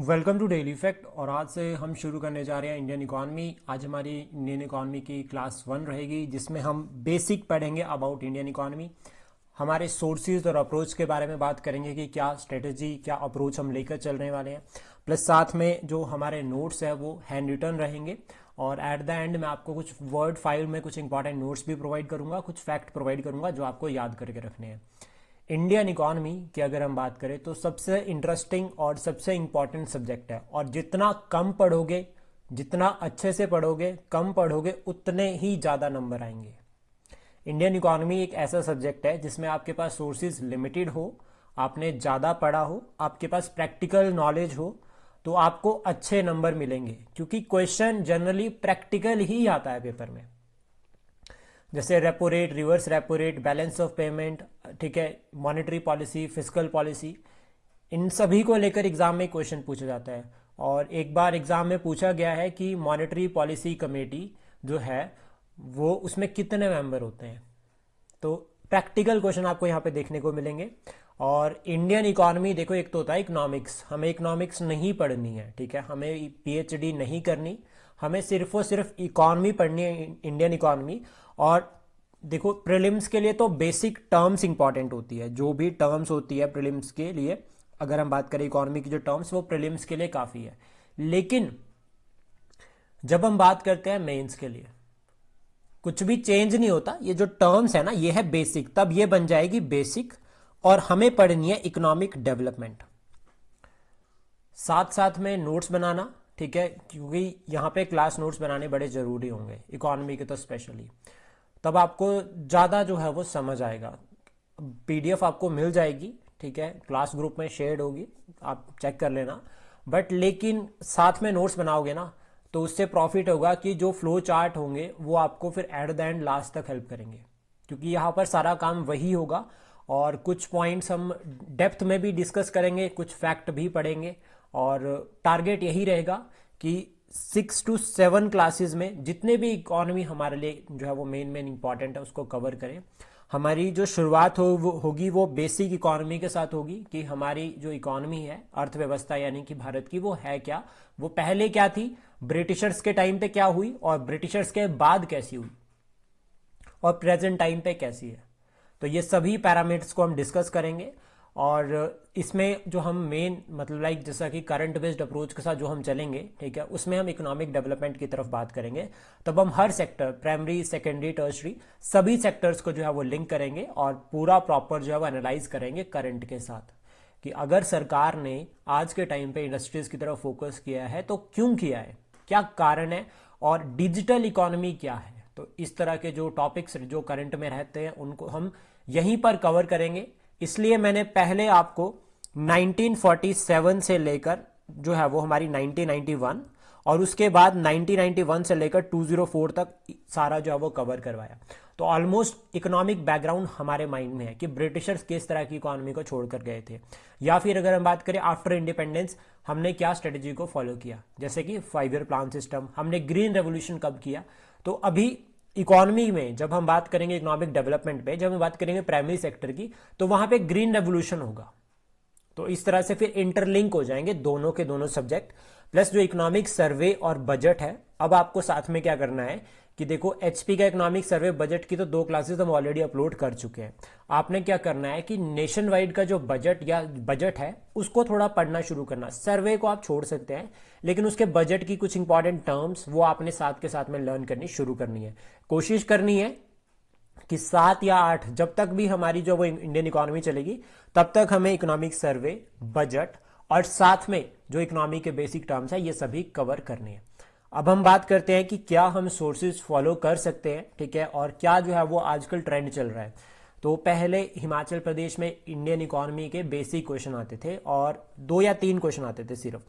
Welcome to daily fact. और आज से हम शुरू करने जा रहे हैं इंडियन इकॉनमी। आज हमारी इंडियन इकॉनमी की क्लास 1 रहेगी, जिसमें हम बेसिक पढ़ेंगे अबाउट इंडियन इकॉनमी। हमारे सोर्सेज और अप्रोच के बारे में बात करेंगे कि क्या स्ट्रेटजी, क्या अप्रोच हम लेकर चलने वाले हैं। प्लस साथ में जो हमारे नोट्स है वो हैंड रिटन रहेंगे। और एट द एंड मैं आपको कुछ वर्ड फाइल में कुछ इंपॉर्टेंट नोट्स भी प्रोवाइड करूंगा, कुछ फैक्ट प्रोवाइड करूंगा जो आपको याद करके रखने हैं। इंडियन इकॉनमी की अगर हम बात करें तो सबसे इंटरेस्टिंग और सबसे इंपॉर्टेंट सब्जेक्ट है। और जितना कम पढ़ोगे, जितना अच्छे से पढ़ोगे, कम पढ़ोगे, उतने ही ज़्यादा नंबर आएंगे। इंडियन इकॉनमी एक ऐसा सब्जेक्ट है जिसमें आपके पास सोर्सेज लिमिटेड हो, आपने ज़्यादा पढ़ा हो, आपके पास प्रैक्टिकल नॉलेज हो, तो आपको अच्छे नंबर मिलेंगे, क्योंकि क्वेश्चन जनरली प्रैक्टिकल ही आता है पेपर में। जैसे repo rate, reverse repo rate, balance of payment, ठीक है, मॉनेटरी पॉलिसी, फिजिकल पॉलिसी, इन सभी को लेकर एग्जाम में क्वेश्चन पूछा जाता है। और एक बार एग्जाम में पूछा गया है कि मॉनेटरी पॉलिसी कमेटी जो है वो उसमें कितने मेंबर होते हैं। तो प्रैक्टिकल क्वेश्चन आपको यहाँ पे देखने को मिलेंगे। और इंडियन इकॉनमी देखो, एक तो होता है इकोनॉमिक्स, हमें इकोनॉमिक्स नहीं पढ़नी है, ठीक है, हमें पीएचडी नहीं करनी, हमें सिर्फ और सिर्फ इकॉनमी पढ़नी है, इंडियन इकॉनमी। और देखो, प्रीलिम्स के लिए तो बेसिक टर्म्स इंपॉर्टेंट होती है, जो भी टर्म्स होती है प्रीलिम्स के लिए, अगर हम बात करें इकॉनमी की जो टर्म्स, वो प्रीलिम्स के लिए काफ़ी है। लेकिन जब हम बात करते हैं मेंस के लिए, कुछ भी चेंज नहीं होता, ये जो टर्म्स है ना, ये है बेसिक, तब ये बन जाएगी बेसिक। और हमें पढ़नी है इकोनॉमिक डेवलपमेंट, साथ साथ में नोट्स बनाना, ठीक है, क्योंकि यहाँ पे क्लास नोट्स बनाने बड़े ज़रूरी होंगे इकोनॉमी के तो स्पेशली, तब आपको ज़्यादा जो है वो समझ आएगा। पीडीएफ आपको मिल जाएगी, ठीक है, क्लास ग्रुप में शेयर्ड होगी, आप चेक कर लेना। बट लेकिन साथ में नोट्स बनाओगे ना, तो उससे प्रॉफिट होगा कि जो फ्लो चार्ट होंगे वो आपको फिर एट द एंड लास्ट तक हेल्प करेंगे, क्योंकि यहाँ पर सारा काम वही होगा। और कुछ पॉइंट्स हम डेप्थ में भी डिस्कस करेंगे, कुछ फैक्ट भी पढ़ेंगे। और टारगेट यही रहेगा कि 6 to 7 क्लासेस में जितने भी इकॉनमी हमारे लिए जो है वो मेन इंपॉर्टेंट है उसको कवर करें। हमारी जो शुरुआत होगी वो बेसिक इकॉनमी के साथ होगी, कि हमारी जो इकॉनमी है, अर्थव्यवस्था यानी कि भारत की, वो है क्या, वो पहले क्या थी, ब्रिटिशर्स के टाइम पे क्या हुई, और ब्रिटिशर्स के बाद कैसी हुई, और प्रेजेंट टाइम पे कैसी है। तो ये सभी पैरामीटर्स को हम डिस्कस करेंगे। और इसमें जो हम मेन मतलब लाइक जैसा कि करंट बेस्ड अप्रोच के साथ जो हम चलेंगे, ठीक है, उसमें हम इकोनॉमिक डेवलपमेंट की तरफ बात करेंगे। तब हम हर सेक्टर, प्राइमरी, सेकेंडरी, टर्शरी, सभी सेक्टर्स को जो है वो लिंक करेंगे और पूरा प्रॉपर जो है वो एनालाइज करेंगे करंट के साथ, कि अगर सरकार ने आज के टाइम पे इंडस्ट्रीज की तरफ फोकस किया है तो क्यों किया है, क्या कारण है, और डिजिटल इकोनॉमी क्या है। तो इस तरह के जो टॉपिक्स जो करंट में रहते हैं उनको हम यहीं पर कवर करेंगे। इसलिए मैंने पहले आपको 1947 से लेकर जो है वो हमारी 1991, और उसके बाद 1991 से लेकर 204 तक सारा जो है वो कवर करवाया। तो ऑलमोस्ट इकोनॉमिक बैकग्राउंड हमारे माइंड में है कि ब्रिटिशर्स किस तरह की इकोनॉमी को छोड़कर गए थे, या फिर अगर हम बात करें आफ्टर इंडिपेंडेंस हमने क्या स्ट्रेटेजी को फॉलो किया, जैसे कि 5 ईयर प्लान सिस्टम, हमने ग्रीन रेवोल्यूशन कब किया। तो अभी इकोनॉमी में जब हम बात करेंगे इकोनॉमिक डेवलपमेंट पे, जब हम बात करेंगे प्राइमरी सेक्टर की, तो वहां पे ग्रीन रेवोल्यूशन होगा। तो इस तरह से फिर इंटरलिंक हो जाएंगे दोनों के दोनों सब्जेक्ट। प्लस जो इकोनॉमिक सर्वे और बजट है, अब आपको साथ में क्या करना है कि देखो, एचपी का इकोनॉमिक सर्वे बजट की तो 2 क्लासेस हम ऑलरेडी अपलोड कर चुके हैं। आपने क्या करना है कि नेशन वाइड का जो बजट या बजट है उसको थोड़ा पढ़ना शुरू करना। सर्वे को आप छोड़ सकते हैं, लेकिन उसके बजट की कुछ इंपॉर्टेंट टर्म्स वो आपने साथ के साथ में लर्न करनी शुरू करनी है। कोशिश करनी है कि 7 या 8, जब तक भी हमारी जो वो इंडियन इकोनॉमी चलेगी, तब तक हमें इकोनॉमिक सर्वे, बजट और साथ में जो इकोनॉमी के बेसिक टर्म्स है ये सभी कवर करने हैं। अब हम बात करते हैं कि क्या हम सोर्सेज फॉलो कर सकते हैं, ठीक है, और क्या जो है वो आजकल ट्रेंड चल रहा है। तो पहले हिमाचल प्रदेश में इंडियन इकोनॉमी के बेसिक क्वेश्चन आते थे, और 2 या 3 क्वेश्चन आते थे सिर्फ।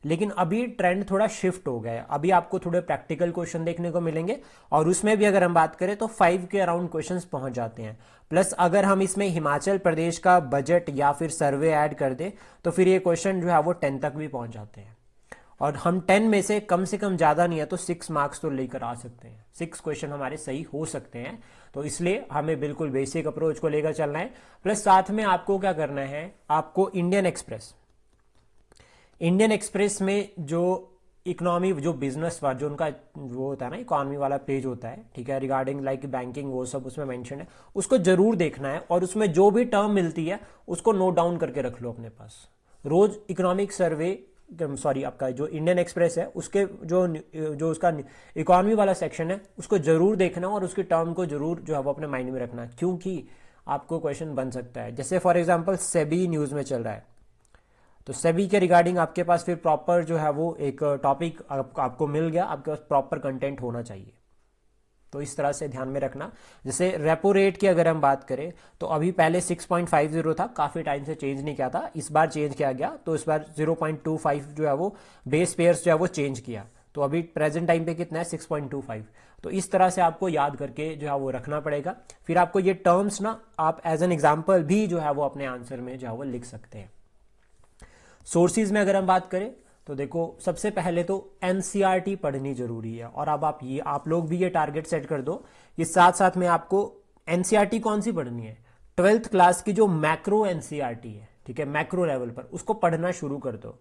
लेकिन अभी ट्रेंड थोड़ा शिफ्ट हो गया है, अभी आपको थोड़े प्रैक्टिकल क्वेश्चन देखने को मिलेंगे, और उसमें भी अगर हम बात करें तो 5 के अराउंड क्वेश्चंस पहुंच जाते हैं। प्लस अगर हम इसमें हिमाचल प्रदेश का बजट या फिर सर्वे ऐड कर दें, तो फिर ये क्वेश्चन जो है वो 10 तक भी पहुंच जाते हैं। और हम 10 में से कम ज़्यादा नहीं है तो 6 मार्क्स तो लेकर आ सकते हैं, 6 क्वेश्चन हमारे सही हो सकते हैं। तो इसलिए हमें बिल्कुल बेसिक अप्रोच को लेकर चलना है। प्लस साथ में आपको क्या करना है, आपको इंडियन एक्सप्रेस में जो इकोनॉमी, जो बिजनेस वाला जो उनका वो होता है ना, इकोनॉमी वाला पेज होता है, ठीक है, रिगार्डिंग लाइक बैंकिंग, वो सब उसमें मेंशन है, उसको जरूर देखना है और उसमें जो भी टर्म मिलती है उसको नोट डाउन करके रख लो अपने पास। रोज इकोनॉमिक सर्वे, सॉरी आपका जो इंडियन एक्सप्रेस है उसके जो जो उसका इकोनॉमी वाला सेक्शन है उसको जरूर देखना और उसकी टर्म को जरूर जो है वो अपने माइंड में रखना, क्योंकि आपको क्वेश्चन बन सकता है। जैसे फॉर एग्जांपल सेबी न्यूज़ में चल रहा है, तो सेबी के रिगार्डिंग आपके पास फिर प्रॉपर जो है वो एक टॉपिक आपको मिल गया, आपके पास प्रॉपर कंटेंट होना चाहिए। तो इस तरह से ध्यान में रखना। जैसे रेपो रेट की अगर हम बात करें तो अभी पहले 6.50 था, काफ़ी टाइम से चेंज नहीं किया था, इस बार चेंज किया गया, तो इस बार 0.25 जो है वो बेस पेयर्स जो है वो चेंज किया, तो अभी प्रेजेंट टाइम पे कितना है 6.25। तो इस तरह से आपको याद करके जो है वो रखना पड़ेगा। फिर आपको ये टर्म्स ना आप एज एन एग्जाम्पल भी जो है वो अपने आंसर में जो है वो लिख सकते हैं। सोर्सेज में अगर हम बात करें तो देखो सबसे पहले तो एनसीईआरटी पढ़नी जरूरी है, और अब आप लोग भी ये टारगेट सेट कर दो कि साथ साथ में आपको एनसीईआरटी कौन सी पढ़नी है, 12th क्लास की जो मैक्रो एनसीईआरटी है, ठीक है, मैक्रो लेवल पर उसको पढ़ना शुरू कर दो।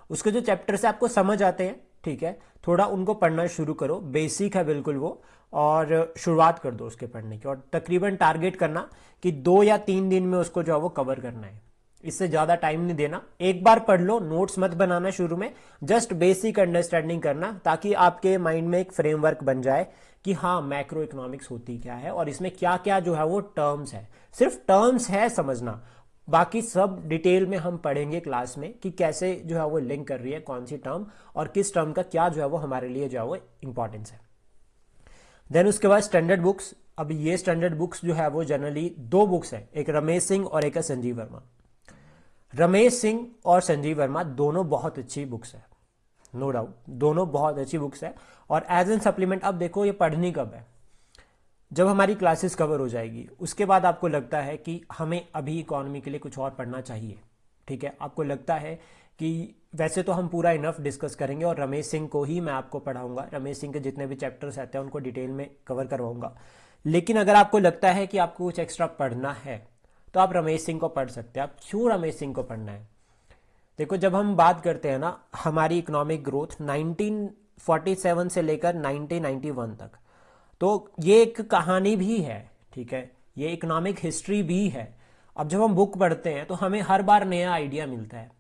उसके जो चैप्टर्स है आपको समझ आते हैं, ठीक है, थोड़ा उनको पढ़ना शुरू करो, बेसिक है बिल्कुल वो, और शुरुआत कर दो उसके पढ़ने की, और तकरीबन टारगेट करना कि 2 या 3 दिन में उसको जो है वो कवर करना है, इससे ज्यादा टाइम नहीं देना। एक बार पढ़ लो, नोट्स मत बनाना शुरू में, जस्ट बेसिक अंडरस्टैंडिंग करना, ताकि आपके माइंड में एक फ्रेमवर्क बन जाए कि हाँ मैक्रो इकोनॉमिक्स होती क्या है और इसमें क्या क्या जो है वो टर्म्स है। सिर्फ टर्म्स है समझना, बाकी सब डिटेल में हम पढ़ेंगे क्लास में कि कैसे जो है वो लिंक कर रही है कौन सी टर्म, और किस टर्म का क्या जो है वो हमारे लिए जो है वो इंपॉर्टेंस है। देन उसके बाद स्टैंडर्ड बुक्स। अब ये स्टैंडर्ड बुक्स जो है वो जनरली 2 बुक्स है, एक रमेश सिंह और एक है संजीव वर्मा। रमेश सिंह और संजीव वर्मा दोनों बहुत अच्छी बुक्स है, नो डाउट, दोनों बहुत अच्छी बुक्स है। और एज एन सप्लीमेंट अब देखो ये पढ़नी कब है, जब हमारी क्लासेस कवर हो जाएगी उसके बाद आपको लगता है कि हमें अभी इकोनॉमी के लिए कुछ और पढ़ना चाहिए, ठीक है, आपको लगता है कि वैसे तो हम पूरा इनफ डिस्कस करेंगे और रमेश सिंह को ही मैं आपको पढ़ाऊंगा, रमेश सिंह के जितने भी चैप्टर्स आते हैं उनको डिटेल में कवर करवाऊंगा, लेकिन अगर आपको लगता है कि आपको कुछ एक्स्ट्रा पढ़ना है तो आप रमेश सिंह को पढ़ सकते हैं। आप क्यों रमेश सिंह को पढ़ना है, देखो जब हम बात करते हैं ना हमारी इकोनॉमिक ग्रोथ 1947 से लेकर 1991 तक, तो ये एक कहानी भी है, ठीक है, ये इकोनॉमिक हिस्ट्री भी है। अब जब हम बुक पढ़ते हैं तो हमें हर बार नया आइडिया मिलता है।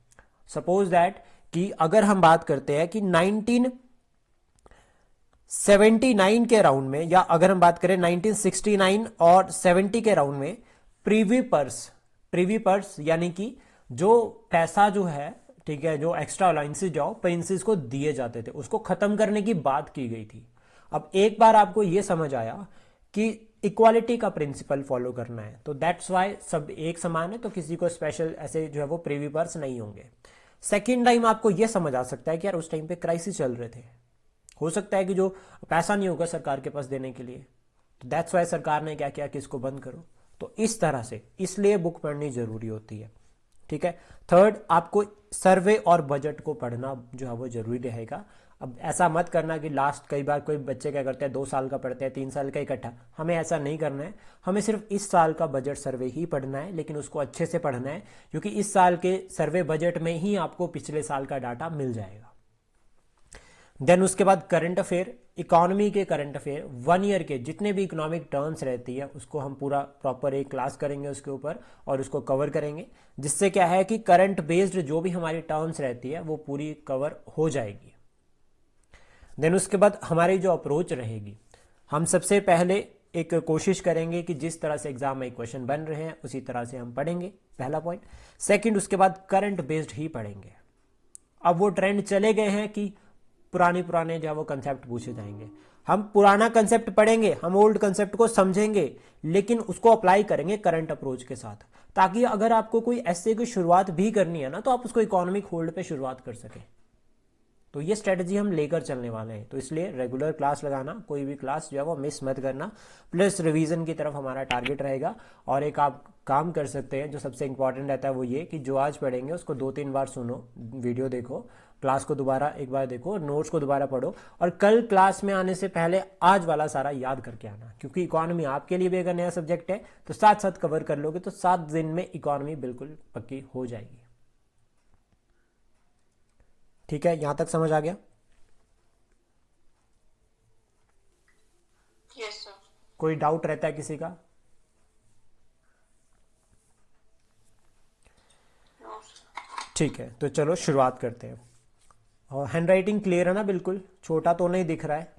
सपोज दैट कि अगर हम बात करते हैं कि 1979 के राउंड में, या अगर हम बात करें 1969 और 70 के राउंड में, प्रीवी पर्स यानी कि जो पैसा जो है, ठीक है, जो एक्स्ट्रा अलाउंसेस जो पेंसेस को दिए जाते थे उसको खत्म करने की बात की गई थी। अब एक बार आपको यह समझ आया कि इक्वालिटी का प्रिंसिपल फॉलो करना है, तो दैट्स वाई सब एक समान है, तो किसी को स्पेशल ऐसे जो है वो प्रीवी पर्स नहीं होंगे। सेकेंड टाइम आपको यह समझ आ सकता है कि यार उस टाइम पे क्राइसिस चल रहे थे, हो सकता है कि जो पैसा नहीं होगा सरकार के पास देने के लिए, तो दैट्स वाई सरकार ने क्या किया कि इसको बंद करो। तो इस तरह से इसलिए बुक पढ़नी जरूरी होती है, ठीक है। थर्ड, आपको सर्वे और बजट को पढ़ना जो है वो जरूरी रहेगा। अब ऐसा मत करना कि लास्ट, कई बार कोई बच्चे क्या करते हैं 2 साल का पढ़ते हैं 3 साल का इकट्ठा, हमें ऐसा नहीं करना है। हमें सिर्फ इस साल का बजट सर्वे ही पढ़ना है, लेकिन उसको अच्छे से पढ़ना है, क्योंकि इस साल के सर्वे बजट में ही आपको पिछले साल का डाटा मिल जाएगा। देन उसके बाद करंट अफेयर, इकोनॉमी के करंट अफेयर 1 ईयर के जितने भी इकोनॉमिक टर्म्स रहती है उसको हम पूरा प्रॉपर एक क्लास करेंगे उसके ऊपर और उसको कवर करेंगे, जिससे क्या है कि करंट बेस्ड जो भी हमारी टर्म्स रहती है वो पूरी कवर हो जाएगी। देन उसके बाद हमारी जो अप्रोच रहेगी, हम सबसे पहले एक कोशिश करेंगे कि जिस तरह से एग्जाम में क्वेश्चन बन रहे हैं उसी तरह से हम पढ़ेंगे, पहला पॉइंट। सेकंड, उसके बाद करंट बेस्ड ही पढ़ेंगे। अब वो ट्रेंड चले गए हैं कि पुराने जो है वो कंसेप्ट पूछे जाएंगे, हम पुराना कंसेप्ट पढ़ेंगे, हम ओल्ड कंसेप्ट को समझेंगे, लेकिन उसको अप्लाई करेंगे करंट अप्रोच के साथ, ताकि अगर आपको कोई ऐसे की शुरुआत भी करनी है ना तो आप उसको इकोनॉमिक होल्ड पे शुरुआत कर सकें। तो ये स्ट्रेटजी हम लेकर चलने वाले हैं, तो इसलिए रेगुलर क्लास लगाना, कोई भी क्लास जो है वो मिस मत करना, प्लस रिवीजन की तरफ हमारा टारगेट रहेगा। और एक आप काम कर सकते हैं जो सबसे इंपॉर्टेंट रहता है वो ये कि जो आज पढ़ेंगे उसको 2-3 बार सुनो, वीडियो देखो, क्लास को दोबारा एक बार देखो, नोट्स को दोबारा पढ़ो, और कल क्लास में आने से पहले आज वाला सारा याद करके आना, क्योंकि इकोनॉमी आपके लिए भी अगर नया सब्जेक्ट है तो साथ साथ कवर कर लोगे तो 7 दिन में इकोनॉमी बिल्कुल पक्की हो जाएगी। ठीक है, यहां तक समझ आ गया? Yes sir. कोई डाउट रहता है किसी का? नो। ठीक है, तो चलो शुरुआत करते हैं। और हैंड राइटिंग क्लियर है ना? बिल्कुल छोटा तो नहीं दिख रहा है?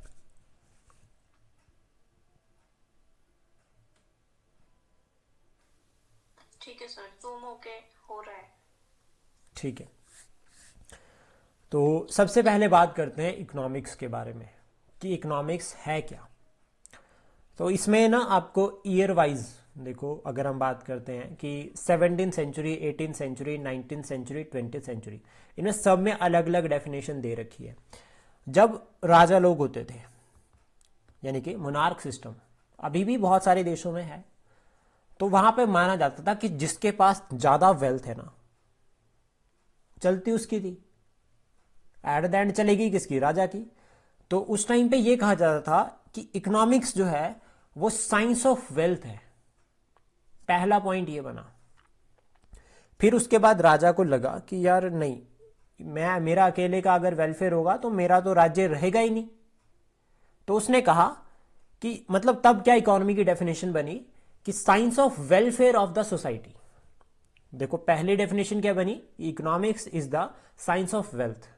ठीक है सर, जूम ओके हो रहा है। ठीक है, तो सबसे पहले बात करते हैं इकोनॉमिक्स के बारे में कि इकोनॉमिक्स है क्या। तो इसमें ना आपको ईयर वाइज देखो, अगर हम बात करते हैं कि 17th century, 18th century, 19th century, 20th century, इनमें सब में अलग अलग डेफिनेशन दे रखी है। जब राजा लोग होते थे, यानी कि मोनार्क सिस्टम अभी भी बहुत सारे देशों में है, तो वहां पे माना जाता था कि जिसके पास ज्यादा वेल्थ है ना, चलती उसकी थी, एट द एंड चलेगी किसकी? राजा की। तो उस टाइम पे ये कहा जाता था कि इकोनॉमिक्स जो है वो साइंस ऑफ वेल्थ है। पहला पॉइंट ये बना। फिर उसके बाद राजा को लगा कि यार नहीं, मेरा अकेले का अगर वेलफेयर होगा तो मेरा तो राज्य रहेगा ही नहीं। तो उसने कहा कि मतलब तब क्या इकोनॉमी की डेफिनेशन बनी कि science of welfare of the society. देखो पहली डेफिनेशन क्या बनी? Economics is the science of wealth.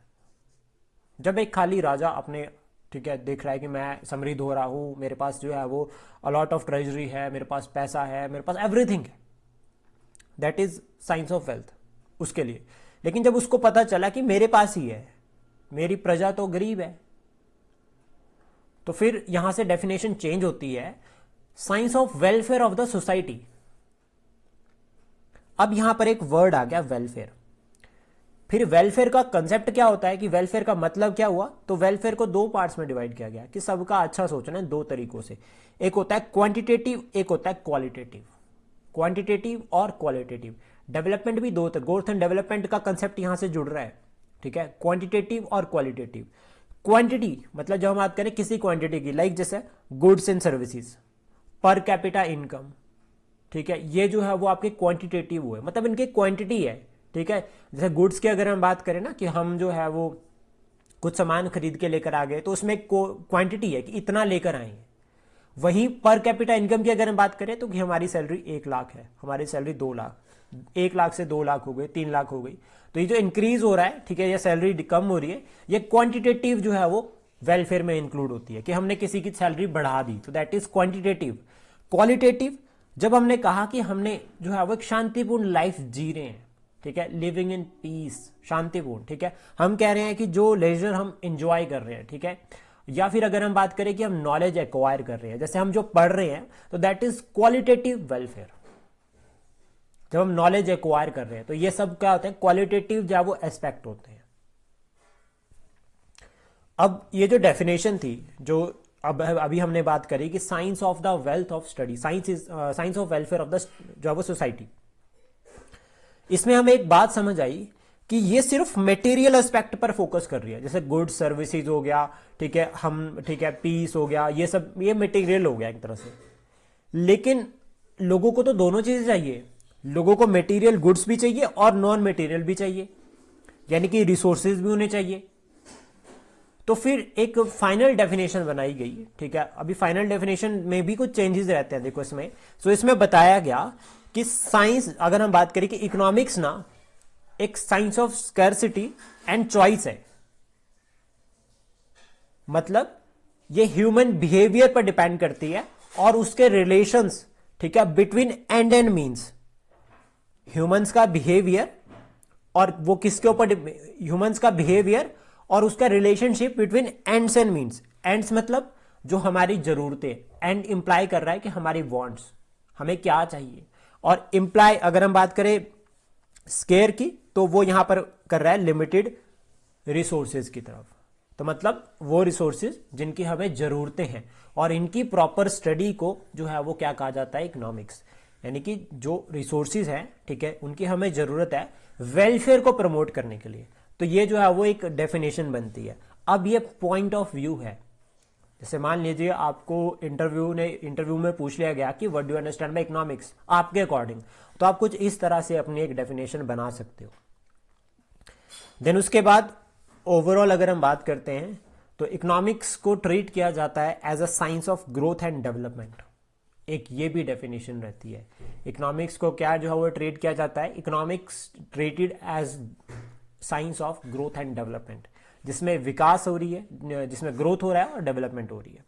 जब एक खाली राजा अपने, ठीक है, देख रहा है कि मैं समृद्ध हो रहा हूं, मेरे पास जो है वो अलॉट ऑफ ट्रेजरी है, मेरे पास पैसा है, मेरे पास एवरीथिंग है, that is science of wealth उसके लिए। लेकिन जब उसको पता चला कि मेरे पास ही है, मेरी प्रजा तो गरीब है, तो फिर यहां से डेफिनेशन चेंज होती है, science of welfare of the society. अब यहां पर एक वर्ड आ गया, वेलफेयर। फिर वेलफेयर का कंसेप्ट क्या होता है कि वेलफेयर का मतलब क्या हुआ? तो वेलफेयर को दो पार्ट्स में डिवाइड किया गया कि सबका अच्छा सोचना है दो तरीकों से। एक होता है क्वांटिटेटिव, एक होता है क्वालिटेटिव। क्वांटिटेटिव और क्वालिटेटिव डेवलपमेंट भी दो, ग्रोथ एंड डेवलपमेंट का कंसेप्ट यहां से जुड़ रहा है। ठीक है, क्वांटिटेटिव और क्वालिटेटिव। क्वांटिटी मतलब जब हम बात करें किसी क्वांटिटी की, लाइक जैसे goods and services, per capita income, ठीक है, ये जो है वो आपके क्वांटिटेटिव हुए, मतलब इनकी क्वांटिटी है। ठीक है, जैसे गुड्स की अगर हम बात करें ना कि हम जो है वो कुछ सामान खरीद के लेकर आ गए, तो उसमें क्वांटिटी है कि इतना लेकर आए हैं। वही पर कैपिटा इनकम की अगर हम बात करें तो कि हमारी सैलरी 1 लाख है, हमारी सैलरी 2 लाख, 1 लाख से 2 लाख हो गई, 3 लाख हो गई, तो ये जो इंक्रीज हो रहा है, ठीक है, ये सैलरी कम हो रही है, ये क्वांटिटेटिव जो है वो वेलफेयर में इंक्लूड होती है कि हमने किसी की सैलरी बढ़ा दी, तो दैट इज क्वांटिटेटिव। क्वालिटेटिव जब हमने कहा कि हमने जो है वो एक शांतिपूर्ण लाइफ जी रहे हैं, ठीक है, लिविंग इन पीस, शांतिपूर्ण, ठीक है, हम कह रहे हैं कि जो लेजर हम इंजॉय कर रहे हैं, ठीक है, या फिर अगर हम बात करें कि हम नॉलेज एक्वायर कर रहे हैं, जैसे हम जो पढ़ रहे हैं, तो दैट इज क्वालिटेटिव वेलफेयर। जब हम नॉलेज एक्वायर कर रहे हैं तो ये सब क्या होते हैं? क्वालिटेटिव जो है वो एस्पेक्ट होते हैं। अब ये जो डेफिनेशन थी, जो अब अभी हमने बात करी कि science of the wealth of study, science of welfare of the जो है वो सोसाइटी, इसमें हमें एक बात समझ आई कि ये सिर्फ मटेरियल एस्पेक्ट पर फोकस कर रही है, जैसे गुड्स सर्विसेज हो गया, ठीक है, हम, ठीक है, पीस हो गया, ये सब ये मटेरियल हो गया एक तरह से। लेकिन लोगों को तो दोनों चीजें चाहिए, लोगों को मटेरियल गुड्स भी चाहिए और नॉन मटेरियल भी चाहिए, यानी कि रिसोर्सेज भी होने चाहिए। तो फिर एक फाइनल डेफिनेशन बनाई गई, ठीक है। अभी फाइनल डेफिनेशन में भी कुछ चेंजेस रहते हैं, देखो इसमें। सो इसमें बताया गया कि साइंस, अगर हम बात करें कि इकोनॉमिक्स ना एक science of scarcity and choice है, मतलब ये ह्यूमन बिहेवियर पर डिपेंड करती है और उसके रिलेशंस, ठीक है, between and and means, humans का बिहेवियर और वो किसके ऊपर, ह्यूमंस का बिहेवियर और उसका relationship between ends and means. Ends मतलब जो हमारी जरूरतें, एंड इंप्लाई कर रहा है कि हमारी वांट्स, हमें क्या चाहिए, और इंप्लाई अगर हम बात करें स्केयर की, तो वो यहां पर कर रहा है लिमिटेड रिसोर्सेज की तरफ। तो मतलब वो रिसोर्सेज जिनकी हमें जरूरतें हैं, और इनकी प्रॉपर स्टडी को जो है वो क्या कहा जाता है? इकोनॉमिक्स। यानी कि जो रिसोर्सेज हैं, ठीक है, उनकी हमें जरूरत है वेलफेयर को प्रमोट करने के लिए। तो ये जो है वो एक डेफिनेशन बनती है। अब ये पॉइंट ऑफ व्यू है। जैसे मान लीजिए आपको इंटरव्यू में पूछ लिया गया कि what do you understand by economics, आपके अकॉर्डिंग, तो आप कुछ इस तरह से अपनी एक डेफिनेशन बना सकते हो। देन उसके बाद ओवरऑल अगर हम बात करते हैं तो इकोनॉमिक्स को ट्रीट किया जाता है as a science of growth and development. एक ये भी डेफिनेशन रहती है। इकोनॉमिक्स को क्या जो है वो ट्रीट किया जाता है, economics treated as science of growth and development, जिसमें विकास हो रही है, जिसमें ग्रोथ हो रहा है और डेवलपमेंट हो रही है।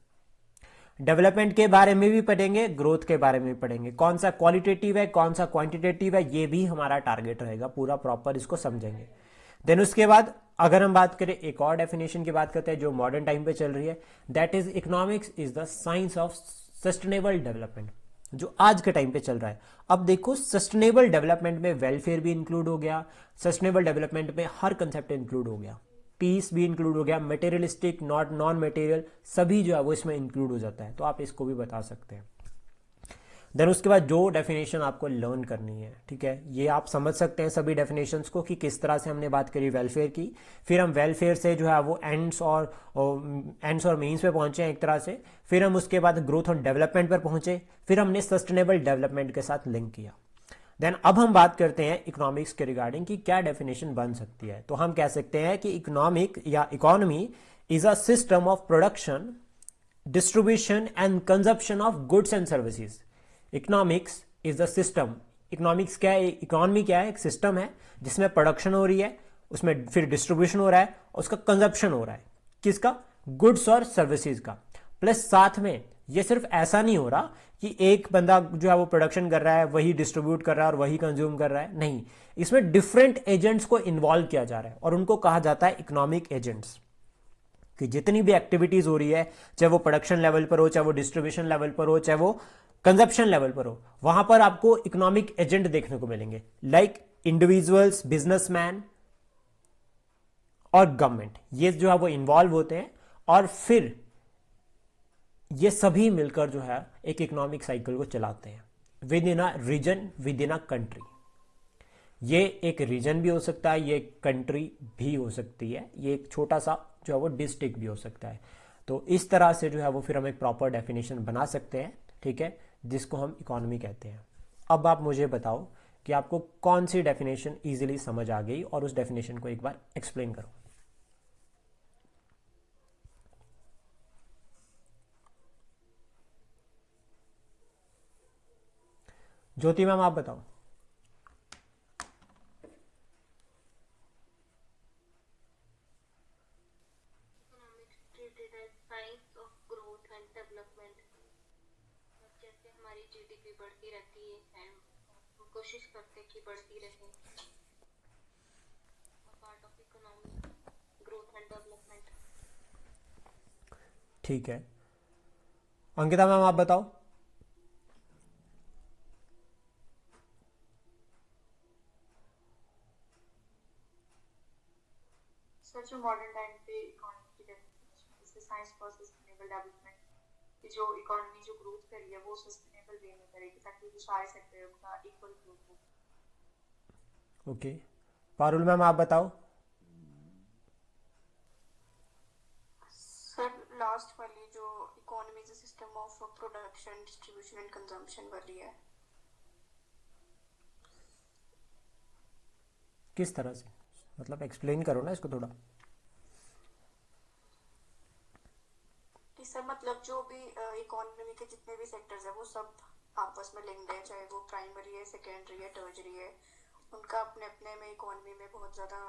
डेवलपमेंट के बारे में भी पढ़ेंगे, ग्रोथ के बारे में भी पढ़ेंगे, कौन सा क्वालिटेटिव है कौन सा क्वांटिटेटिव है, ये भी हमारा टारगेट रहेगा, पूरा प्रॉपर इसको समझेंगे। देन उसके बाद अगर हम बात करें एक और डेफिनेशन की बात करते हैं जो मॉडर्न टाइम पे चल रही है, that is economics is the science of sustainable development, जो आज के टाइम पे चल रहा है। अब देखो सस्टेनेबल डेवलपमेंट में वेलफेयर भी इंक्लूड हो गया, सस्टेनेबल डेवलपमेंट में हर कंसेप्ट इंक्लूड हो गया, पीस भी इंक्लूड हो गया, मटेरियलिस्टिक नॉट नॉन मटेरियल सभी जो है वो इसमें इंक्लूड हो जाता है, तो आप इसको भी बता सकते हैं। देन उसके बाद जो डेफिनेशन आपको लर्न करनी है, ठीक है, ये आप समझ सकते हैं सभी डेफिनेशंस को कि किस तरह से हमने बात करी वेलफेयर की, फिर हम वेलफेयर से जो है वो एंड्स और मीन्स पे पहुंचे हैं एक तरह से, फिर हम उसके बाद ग्रोथ और डेवलपमेंट पर पहुंचे, फिर हमने सस्टेनेबल डेवलपमेंट के साथ लिंक किया। देन अब हम बात करते हैं इकोनॉमिक्स के रिगार्डिंग कि क्या डेफिनेशन बन सकती है। तो हम कह सकते हैं कि इकोनॉमिक या economy is a system of production, distribution and consumption of goods and services. Economics is the system, economics क्या है, इकोनॉमी क्या है, एक सिस्टम है जिसमें प्रोडक्शन हो रही है, उसमें फिर डिस्ट्रीब्यूशन हो रहा है, उसका कंजप्शन हो रहा है, किसका, गुड्स और सर्विसेज का। प्लस साथ में ये सिर्फ ऐसा नहीं हो रहा कि एक बंदा जो है वो प्रोडक्शन कर रहा है, वही डिस्ट्रीब्यूट कर रहा है और वही कंज्यूम कर रहा है, नहीं, इसमें डिफरेंट एजेंट्स को इन्वॉल्व किया जा रहा है और उनको कहा जाता है इकोनॉमिक एजेंट्स। कि जितनी भी एक्टिविटीज हो रही है, चाहे वो प्रोडक्शन लेवल पर हो, चाहे वो डिस्ट्रीब्यूशन लेवल पर हो, चाहे वो कंजप्शन लेवल पर हो, वहां पर आपको इकोनॉमिक एजेंट देखने को मिलेंगे, लाइक इंडिविजुअल्स, बिजनेसमैन और गवर्नमेंट, ये जो है वो इन्वॉल्व होते हैं और फिर ये सभी मिलकर जो है एक इकोनॉमिक साइकिल को चलाते हैं within a region, within a country. ये एक रीजन भी हो सकता है, ये एक कंट्री भी हो सकती है, ये एक छोटा सा जो है वो डिस्ट्रिक्ट भी हो सकता है। तो इस तरह से जो है वो फिर हम एक प्रॉपर डेफिनेशन बना सकते हैं, ठीक है, जिसको हम इकोनॉमी कहते हैं। अब आप मुझे बताओ कि आपको कौन सी डेफिनेशन इजीली समझ आ गई और उस डेफिनेशन को एक बार एक्सप्लेन करो। ज्योति मैम आप बताओ। Economics treated as science of growth and development. जैसे हमारी जीडीपी बढ़ती रहती है एंड हम कोशिश करते हैं कि बढ़ती रहे। Part of economy growth and development. ठीक है, अंकिता मैम आप बताओ। सर जो मॉडर्न टाइम पे इकोनॉमी की डेफिनेशन इससे साइंस फॉर सस्टेनेबल डेवलपमेंट कि जो इकोनॉमी जो ग्रोथ कर रही है वो सस्टेनेबल वे में करेगी ताकि वो सारे सेक्टर का इक्वल ग्रोथ हो। ओके, पारुल मैम आप बताओ। सर लास्ट वाली जो economy is a system of production, distribution and consumption वाली है। किस तरह से, मतलब एक्सप्लेन करो ना इसको थोड़ा। कि सर मतलब जो भी इकोनॉमी के जितने भी सेक्टर्स है वो सब आपस में लिंक्ड है, चाहे वो प्राइमरी है, सेकेंडरी है, टर्जरी है, उनका अपने अपने में इकोनॉमी में बहुत ज़्यादा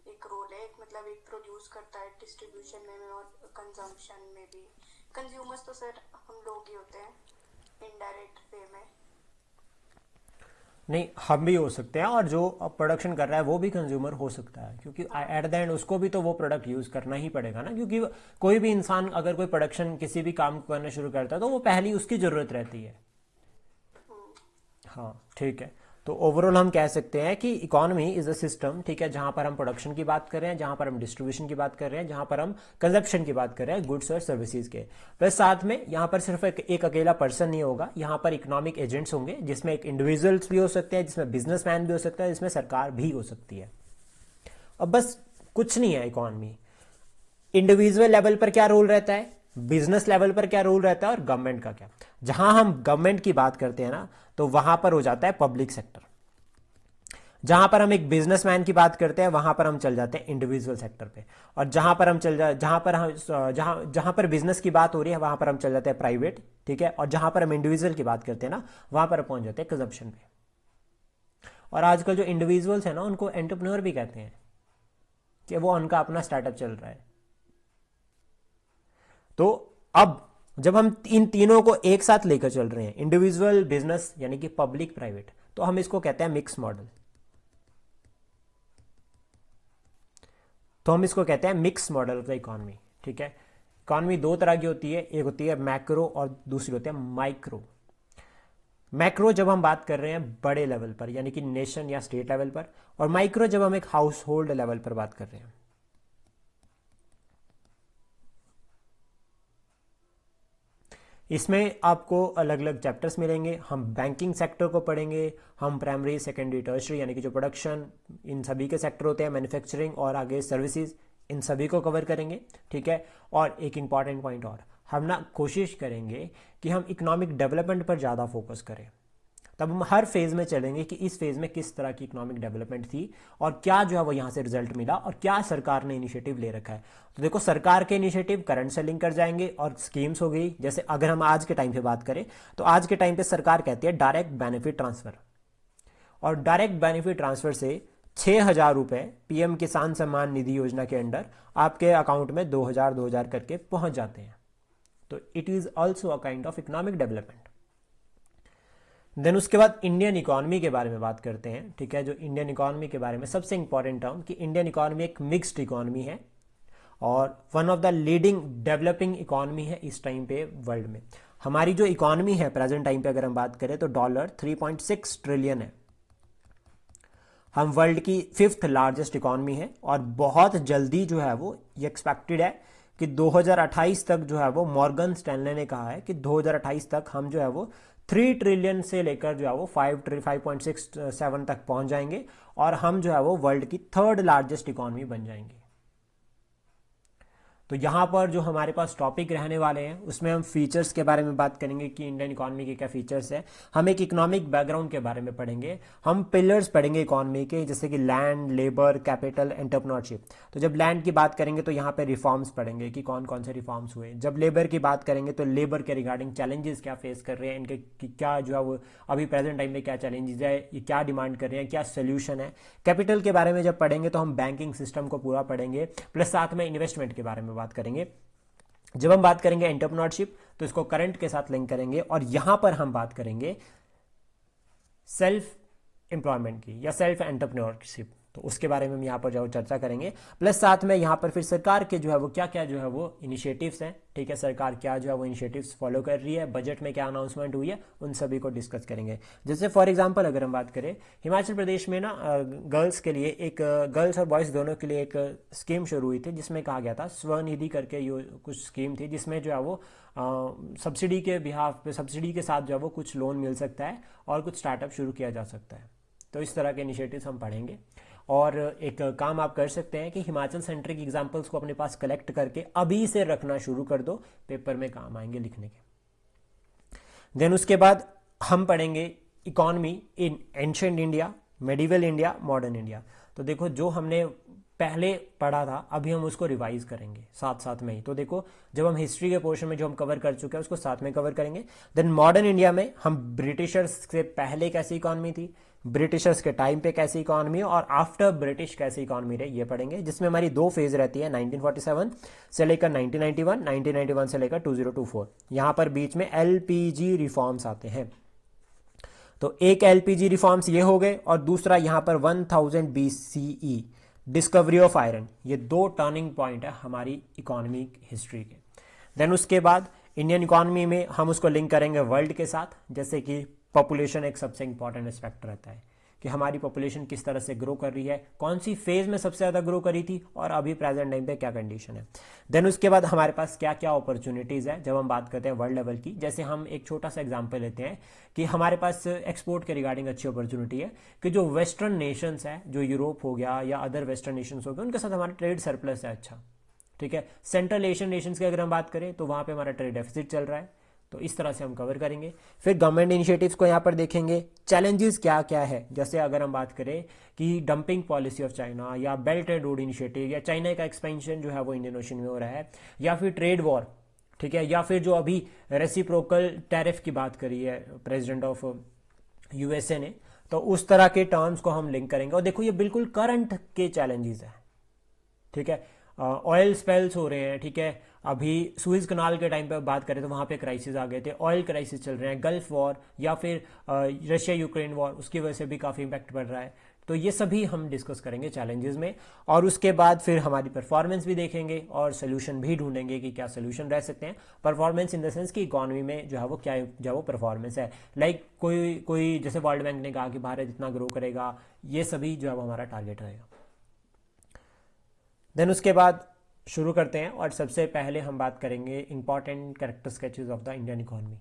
एक रोल है। एक मतलब एक प्रोड्यूस करता है डिस्ट्रीब्यूशन में और कंजम्पशन में भी। कंज्यूमर्स तो सर हम लोग ही होते हैं इनडायरेक्ट वे में। नहीं, हम भी हो सकते हैं और जो प्रोडक्शन कर रहा है वो भी कंज्यूमर हो सकता है, क्योंकि एट द एंड उसको भी तो वो प्रोडक्ट यूज करना ही पड़ेगा ना, क्योंकि कोई भी इंसान अगर कोई प्रोडक्शन किसी भी काम करना शुरू करता है तो वो पहली उसकी जरूरत रहती है। हाँ ठीक है, तो ओवरऑल हम कह सकते हैं कि इकोनॉमी इज अ सिस्टम, ठीक है, जहां पर हम प्रोडक्शन की बात कर रहे हैं, जहां पर हम डिस्ट्रीब्यूशन की बात कर रहे हैं, जहां पर हम कंजप्शन की बात कर रहे हैं गुड्स और सर्विसेज के। प्लस साथ में यहाँ पर सिर्फ एक अकेला पर्सन नहीं होगा, यहाँ पर इकोनॉमिक एजेंट्स होंगे, जिसमें एक इंडिविजुअल्स भी हो सकते हैं, जिसमें बिजनेसमैन भी हो सकता है, जिसमें सरकार भी हो सकती है। अब बस कुछ नहीं है इकोनॉमी, इंडिविजुअल लेवल पर क्या रोल रहता है, बिजनेस लेवल पर क्या रोल रहता है और गवर्नमेंट का क्या। जहां हम गवर्नमेंट की बात करते हैं ना तो वहां पर हो जाता है पब्लिक सेक्टर। जहां पर हम एक बिजनेसमैन की बात करते हैं वहां पर हम चल जाते हैं इंडिविजुअल सेक्टर पे, और जहां पर बिजनेस की बात हो रही है वहां पर हम चल जाते हैं प्राइवेट, ठीक है, और जहां पर हम इंडिविजुअल की बात करते हैं ना वहां पर पहुंच जाते हैं कंजप्शन पे। और आजकल जो इंडिविजुअल्स है ना उनको एंटरप्रेन्योर भी कहते हैं, कि वो उनका अपना स्टार्टअप चल रहा है। तो अब जब हम इन तीनों को एक साथ लेकर चल रहे हैं, इंडिविजुअल, बिजनेस यानी कि पब्लिक प्राइवेट, तो हम इसको कहते हैं मिक्स मॉडल। तो हम इसको कहते हैं mix model of the economy, ठीक है। इकोनॉमी दो तरह की होती है, एक होती है मैक्रो और दूसरी होती है माइक्रो। मैक्रो जब हम बात कर रहे हैं बड़े लेवल पर यानी कि नेशन या स्टेट लेवल पर, और माइक्रो जब हम एक हाउस होल्ड लेवल पर बात कर रहे हैं। इसमें आपको अलग अलग चैप्टर्स मिलेंगे। हम बैंकिंग सेक्टर को पढ़ेंगे, हम प्राइमरी, सेकेंडरी, टर्शरी यानी कि जो प्रोडक्शन, इन सभी के सेक्टर होते हैं, मैन्युफैक्चरिंग और आगे सर्विसेज, इन सभी को कवर करेंगे, ठीक है। और एक इंपॉर्टेंट पॉइंट और, हम ना कोशिश करेंगे कि हम इकोनॉमिक डेवलपमेंट पर ज़्यादा फोकस करें। तब हम हर फेज में चलेंगे कि इस फेज में किस तरह की इकोनॉमिक डेवलपमेंट थी और क्या जो है वो यहाँ से रिजल्ट मिला और क्या सरकार ने इनिशिएटिव ले रखा है। तो देखो, सरकार के इनिशिएटिव करंट से लिंक कर जाएंगे और स्कीम्स हो गई। जैसे अगर हम आज के टाइम पे बात करें तो आज के टाइम पे सरकार कहती है डायरेक्ट बेनिफिट ट्रांसफर, और डायरेक्ट बेनिफिट ट्रांसफर से 6,000 रुपए पीएम किसान सम्मान निधि योजना के अंडर आपके अकाउंट में 2,000 करके पहुंच जाते हैं। तो it is also a kind of economic development. Then उसके बाद इंडियन इकोनॉमी के बारे में बात करते हैं, ठीक है। जो इंडियन इकोनॉमी के बारे में सबसे इंपॉर्टेंट टर्म कि इंडियन इकोनॉमी एक मिक्स्ड इकोनॉमी है और one of the leading developing economy है इस टाइम पे वर्ल्ड में। हमारी जो इकोनॉमी है प्रेजेंट टाइम पे अगर हम बात करें तो $3.6 ट्रिलियन है। हम वर्ल्ड की 5th लार्जेस्ट इकोनॉमी है और बहुत जल्दी जो है वो ये एक्सपेक्टेड है कि 2028 तक जो है वो, मॉर्गन स्टैनले ने कहा है कि 2028 तक हम जो है वो 3 ट्रिलियन से लेकर जो है वो 5.67 तक पहुंच जाएंगे और हम जो है वो वर्ल्ड की 3rd लार्जेस्ट इकोनॉमी बन जाएंगे। तो यहाँ पर जो हमारे पास टॉपिक रहने वाले हैं उसमें हम फीचर्स के बारे में बात करेंगे कि इंडियन इकोनॉमी के क्या फीचर्स है। हम एक इकोनॉमिक बैकग्राउंड के बारे में पढ़ेंगे। हम पिलर्स पढ़ेंगे इकोनॉमी के, जैसे कि लैंड, लेबर, कैपिटल, एंटरप्रेन्योरशिप। तो जब लैंड की बात करेंगे तो यहाँ पे रिफॉर्म्स पढ़ेंगे कि कौन कौन से रिफॉर्म्स हुए। जब लेबर की बात करेंगे तो लेबर के रिगार्डिंग चैलेंजेस क्या फेस कर रहे हैं, इनके क्या जो है वो अभी प्रेजेंट टाइम में क्या चैलेंजेस है, ये क्या डिमांड कर रहे हैं, क्या सोल्यूशन है। कैपिटल के बारे में जब पढ़ेंगे तो हम बैंकिंग सिस्टम को पूरा पढ़ेंगे, प्लस साथ में इन्वेस्टमेंट के बारे में बात करेंगे। जब हम बात करेंगे एंटरप्रेन्योरशिप तो इसको करंट के साथ लिंक करेंगे और यहां पर हम बात करेंगे सेल्फ एम्प्लॉयमेंट की या सेल्फ एंटरप्रेन्योरशिप, तो उसके बारे में हम यहाँ पर जो चर्चा करेंगे। प्लस साथ में यहाँ पर फिर सरकार के जो है वो क्या क्या जो है वो इनिशिएटिव्स हैं, ठीक है, सरकार क्या जो है वो इनिशिएटिव्स फॉलो कर रही है, बजट में क्या अनाउंसमेंट हुई है, उन सभी को डिस्कस करेंगे। जैसे फॉर एग्जांपल अगर हम बात करें, हिमाचल प्रदेश में ना गर्ल्स के लिए एक, गर्ल्स और बॉयज़ दोनों के लिए एक स्कीम शुरू हुई थी जिसमें कहा गया था स्वनिधि करके, ये कुछ स्कीम थी जिसमें जो है वो सब्सिडी के बिहाफ पे, सब्सिडी के साथ जो है वो कुछ लोन मिल सकता है और कुछ स्टार्टअप शुरू किया जा सकता है। तो इस तरह के इनिशिएटिव्स हम पढ़ेंगे। और एक काम आप कर सकते हैं कि हिमाचल सेंट्रिक एग्जाम्पल्स को अपने पास कलेक्ट करके अभी से रखना शुरू कर दो, पेपर में काम आएंगे लिखने के। देन उसके बाद हम पढ़ेंगे economy in ancient India, medieval India, modern India. तो देखो, जो हमने पहले पढ़ा था अभी हम उसको रिवाइज करेंगे साथ साथ में ही। तो देखो, जब हम हिस्ट्री के पोर्शन में जो हम कवर कर चुके हैं उसको साथ में कवर करेंगे। देन मॉडर्न इंडिया में हम ब्रिटिशर्स से पहले कैसी इकोनॉमी थी, ब्रिटिशर्स के टाइम पे कैसी इकोनॉमी और आफ्टर ब्रिटिश कैसी इकोनॉमी रही, ये पढ़ेंगे। जिसमें हमारी 2 फेज रहती है, 1947 से लेकर 1991, 1991 से लेकर 2024। यहाँ पर बीच में एलपीजी रिफॉर्म्स आते हैं। तो एक एलपीजी रिफॉर्म्स ये हो गए और दूसरा यहाँ पर 1000 BCE डिस्कवरी ऑफ आयरन। ये 2 टर्निंग पॉइंट है हमारी इकोनॉमिक हिस्ट्री के। देन उसके बाद इंडियन इकोनॉमी में हम उसको लिंक करेंगे वर्ल्ड के साथ, जैसे कि पॉपुलेशन एक सबसे इंपॉर्टेंट एस्पेक्ट रहता है कि हमारी पॉपुलेशन किस तरह से ग्रो कर रही है, कौन सी फेज में सबसे ज़्यादा ग्रो करी थी और अभी प्रेजेंट टाइम पे क्या कंडीशन है। देन उसके बाद हमारे पास क्या क्या अपॉर्चुनिटीज़ है जब हम बात करते हैं वर्ल्ड लेवल की। जैसे हम एक छोटा सा एग्जांपल लेते हैं कि हमारे पास एक्सपोर्ट के रिगार्डिंग अच्छी अपॉर्चुनिटी है कि जो वेस्टर्न नेशंस है, जो यूरोप हो गया या अदर वेस्टर्न नेशंस हो गए, उनके साथ हमारा ट्रेड सरप्लस है अच्छा, ठीक है। सेंट्रल एशियन नेशंस की अगर हम बात करें तो वहाँ पर हमारा ट्रेड डेफिसिट चल रहा है। तो इस तरह से हम कवर करेंगे। फिर गवर्नमेंट इनिशिएटिव्स को यहाँ पर देखेंगे, चैलेंजेस क्या क्या है, जैसे अगर हम बात करें कि डंपिंग पॉलिसी ऑफ चाइना या बेल्ट एंड रोड इनिशिएटिव या चाइना का एक्सपेंशन जो है वो इंडियन ओशन में हो रहा है, या फिर ट्रेड वॉर, ठीक है, या फिर जो अभी रेसिप्रोकल टैरिफ की बात करी है प्रेसिडेंट ऑफ यूएसए ने, तो उस तरह के टर्म्स को हम लिंक करेंगे। और देखो ये बिल्कुल करंट के चैलेंजेस हैं, ठीक है। ऑयल स्पेल्स हो रहे हैं, ठीक है, अभी सुइज कनाल के टाइम पे बात करें तो वहाँ पे क्राइसिस आ गए थे, ऑयल क्राइसिस चल रहे हैं, गल्फ वॉर या फिर रशिया यूक्रेन वॉर, उसकी वजह से भी काफ़ी इम्पैक्ट पड़ रहा है। तो ये सभी हम डिस्कस करेंगे चैलेंजेस में, और उसके बाद फिर हमारी परफॉर्मेंस भी देखेंगे और सोल्यूशन भी ढूंढेंगे कि क्या सोल्यूशन रह सकते हैं। परफॉर्मेंस इन द सेंस कि इकोनॉमी में जो है वो क्या जो है वो परफॉर्मेंस है, लाइक कोई कोई जैसे वर्ल्ड बैंक ने कहा कि भारत इतना ग्रो करेगा, ये सभी जो है वो हमारा टारगेट रहेगा। देन उसके बाद शुरू करते हैं, और सबसे पहले हम बात करेंगे important character sketches of the Indian economy.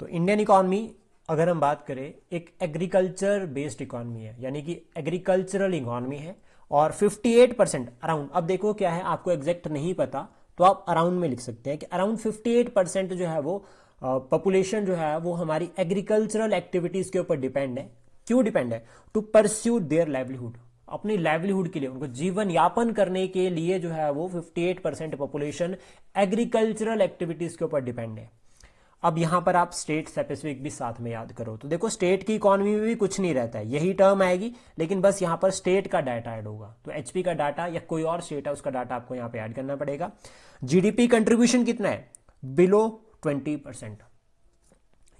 तो इंडियन इकोनॉमी अगर हम बात करें, एक एग्रीकल्चर बेस्ड इकोनॉमी है, यानी कि एग्रीकल्चरल इकोनॉमी है, और 58% अराउंड, अब देखो क्या है, आपको एग्जैक्ट नहीं पता तो आप अराउंड में लिख सकते हैं कि अराउंड 58% जो है वो पॉपुलेशन जो है वो हमारी एग्रीकल्चरल एक्टिविटीज के ऊपर डिपेंड है। क्यों डिपेंड है? टू परस्यू देयर लाइवलीहुड, अपनी लाइवलीहुड के लिए, उनको जीवन यापन करने के लिए जो है वो 58% पॉपुलेशन एग्रीकल्चरल एक्टिविटीज के ऊपर डिपेंड है। अब यहां पर आप स्टेट स्पेसिफिक भी साथ में याद करो, तो देखो स्टेट की इकोनॉमी में भी कुछ नहीं रहता है, यही टर्म आएगी, लेकिन बस यहां पर स्टेट का डाटा ऐड होगा। तो एचपी का डाटा या कोई और स्टेट है उसका डाटा आपको यहां पे ऐड करना पड़ेगा। जीडीपी कंट्रीब्यूशन कितना है? बिलो 20%।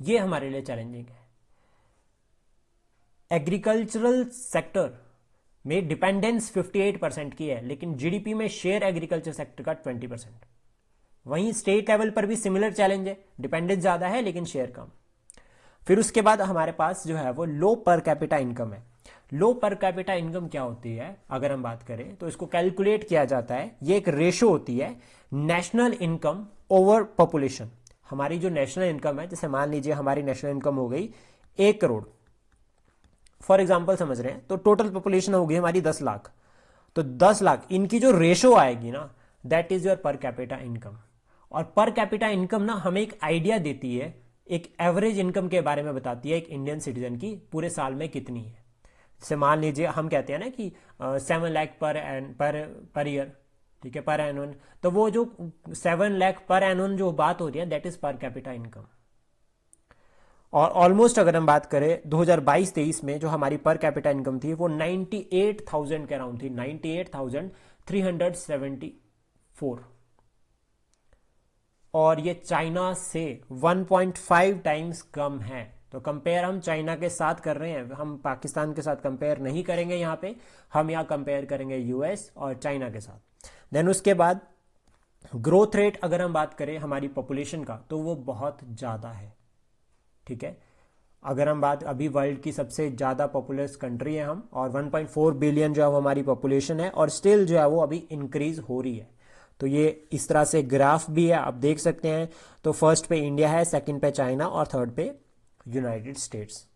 ये हमारे लिए चैलेंजिंग है। एग्रीकल्चरल सेक्टर में डिपेंडेंस 58% की है, लेकिन जीडीपी में शेयर एग्रीकल्चर सेक्टर का 20%। वहीं स्टेट लेवल पर भी सिमिलर चैलेंज है, डिपेंडेंस ज्यादा है लेकिन शेयर कम। फिर उसके बाद हमारे पास जो है वो लो पर कैपिटा इनकम है। लो पर कैपिटा इनकम क्या होती है अगर हम बात करें तो इसको कैलकुलेट किया जाता है, ये एक रेशो होती है नेशनल इनकम ओवर पॉपुलेशन। हमारी जो नेशनल इनकम है, जैसे मान लीजिए हमारी नेशनल इनकम हो गई 1 करोड़ फॉर एग्जाम्पल समझ रहे हैं, तो टोटल पॉपुलेशन होगी हमारी 10 लाख, तो 10 लाख इनकी जो रेशो आएगी ना, that is your per capita income. और पर कैपिटा इनकम ना हमें एक आइडिया देती है, एक एवरेज इनकम के बारे में बताती है एक इंडियन सिटीजन की पूरे साल में कितनी है। जैसे मान लीजिए हम कहते हैं ना कि 7 लाख पर ईयर, ठीक है, पर एनुअन, तो वो जो 7 लाख पर एनुअन जो बात हो रही है that is per capita income. और ऑलमोस्ट अगर हम बात करें 2022-23 में जो हमारी पर कैपिटा इनकम थी वो 98,000 के अराउंड थी, 98,374, और ये चाइना से 1.5 टाइम्स कम है। तो कंपेयर हम चाइना के साथ कर रहे हैं, हम पाकिस्तान के साथ कंपेयर नहीं करेंगे यहाँ पे, हम यहाँ कंपेयर करेंगे यूएस और चाइना के साथ। देन उसके बाद ग्रोथ रेट अगर हम बात करें हमारी पॉपुलेशन का तो वो बहुत ज़्यादा है, ठीक है। अगर हम बात, अभी वर्ल्ड की सबसे ज़्यादा पॉपुलस कंट्री है हम, और 1.4 बिलियन जो है हमारी पॉपुलेशन है, और स्टिल जो है वो अभी इंक्रीज हो रही है। तो ये इस तरह से ग्राफ भी है, आप देख सकते हैं। तो फर्स्ट पे इंडिया है, सेकंड पे चाइना, और थर्ड पे यूनाइटेड स्टेट्स।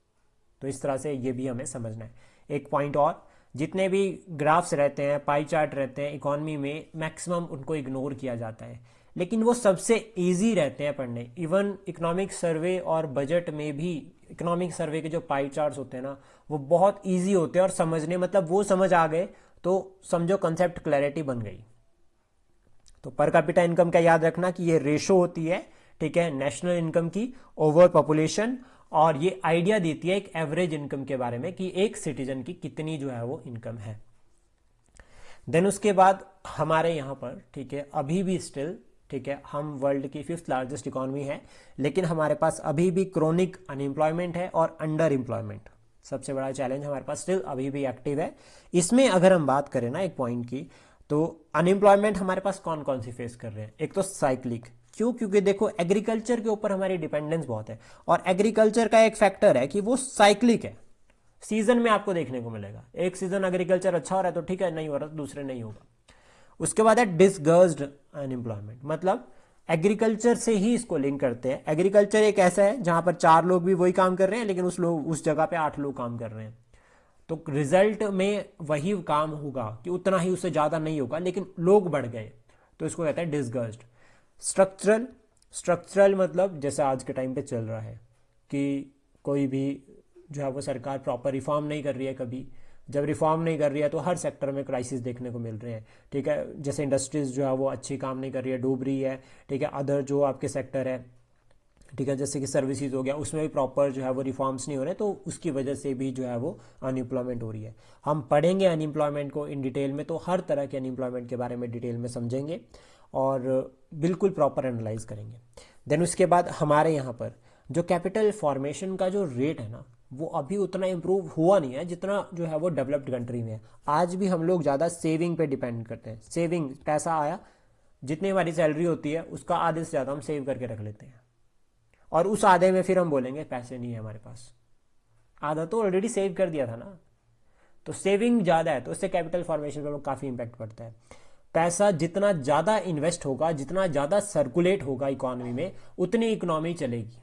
तो इस तरह से ये भी हमें समझना है। एक पॉइंट और, जितने भी ग्राफ्स रहते हैं, पाई चार्ट रहते हैं इकोनॉमी में, मैक्सिमम उनको इग्नोर किया जाता है, लेकिन वो सबसे इजी रहते हैं पढ़ने। इवन इकोनॉमिक सर्वे और बजट में भी इकोनॉमिक सर्वे के जो पाई चार्ट्स होते हैं ना, वो बहुत इजी होते हैं और समझने, मतलब वो समझ आ गए तो समझो कंसेप्ट क्लैरिटी बन गई। तो पर कैपिटा इनकम का याद रखना कि ये रेशो होती है, ठीक है, नेशनल इनकम की ओवर पॉपुलेशन, और ये आइडिया देती है एक एवरेज इनकम के बारे में कि एक सिटीजन की कितनी जो है वो इनकम है। देन उसके बाद हमारे यहाँ पर, ठीक है, अभी भी स्टिल, ठीक है, हम वर्ल्ड की 5th लार्जेस्ट इकोनॉमी है, लेकिन हमारे पास अभी भी क्रोनिक अनएम्प्लॉयमेंट है और अंडर एम्प्लॉयमेंट, सबसे बड़ा चैलेंज हमारे पास स्टिल अभी भी एक्टिव है। इसमें अगर हम बात करें ना एक पॉइंट की, तो अनएम्प्लॉयमेंट हमारे पास कौन कौन सी फेस कर रहे हैं। एक तो साइक्लिक, क्यों? क्योंकि देखो एग्रीकल्चर के ऊपर हमारी डिपेंडेंस बहुत है, और एग्रीकल्चर का एक फैक्टर है कि वो साइक्लिक है, सीजन में आपको देखने को मिलेगा। एक सीजन एग्रीकल्चर अच्छा हो रहा है तो ठीक है, नहीं हो रहा तो दूसरे नहीं होगा। उसके बाद है डिसगर्स्ड अनएम्प्लॉयमेंट, मतलब एग्रीकल्चर से ही इसको लिंक करते हैं। एग्रीकल्चर एक ऐसा है जहां पर 4 लोग भी वही काम कर रहे हैं, लेकिन उस जगह पे 8 लोग काम कर रहे हैं, तो रिजल्ट में वही काम होगा कि उतना ही, उससे ज्यादा नहीं होगा, लेकिन लोग बढ़ गए, तो इसको कहते हैं डिसगर्स्ड। स्ट्रक्चरल स्ट्रक्चरल मतलब जैसे आज के टाइम पे चल रहा है कि कोई भी जो है वो सरकार प्रॉपर रिफॉर्म नहीं कर रही है। कभी जब रिफॉर्म नहीं कर रही है तो हर सेक्टर में क्राइसिस देखने को मिल रहे हैं, ठीक है। जैसे इंडस्ट्रीज जो है वो अच्छी काम नहीं कर रही है, डूब रही है, ठीक है। अदर जो आपके सेक्टर है, ठीक है, जैसे कि सर्विसेज हो गया, उसमें भी प्रॉपर जो है वो रिफॉर्म्स नहीं हो रहे, तो उसकी वजह से भी जो है वो अनएम्प्लॉयमेंट हो रही है। हम पढ़ेंगे अनएम्प्लॉयमेंट को इन डिटेल में, तो हर तरह के अनएम्प्लॉयमेंट के बारे में डिटेल में समझेंगे और बिल्कुल प्रॉपर एनालाइज करेंगे। देन उसके बाद हमारे यहाँ पर जो कैपिटल फॉर्मेशन का जो रेट है ना, वो अभी उतना इम्प्रूव हुआ नहीं है जितना जो है वो डेवलप्ड कंट्री में है। आज भी हम लोग ज़्यादा सेविंग पे डिपेंड करते हैं। सेविंग पैसा आया, जितनी हमारी सैलरी होती है उसका आधे से ज़्यादा हम सेव करके रख लेते हैं, और उस आधे में फिर हम बोलेंगे पैसे नहीं है हमारे पास। आधा तो ऑलरेडी सेव कर दिया था ना। तो सेविंग ज़्यादा है तो उससे कैपिटल फॉर्मेशन पर काफ़ी इंपैक्ट पड़ता है। पैसा जितना ज़्यादा इन्वेस्ट होगा, जितना ज़्यादा सर्कुलेट होगा इकोनॉमी में, उतनी इकोनॉमी चलेगी।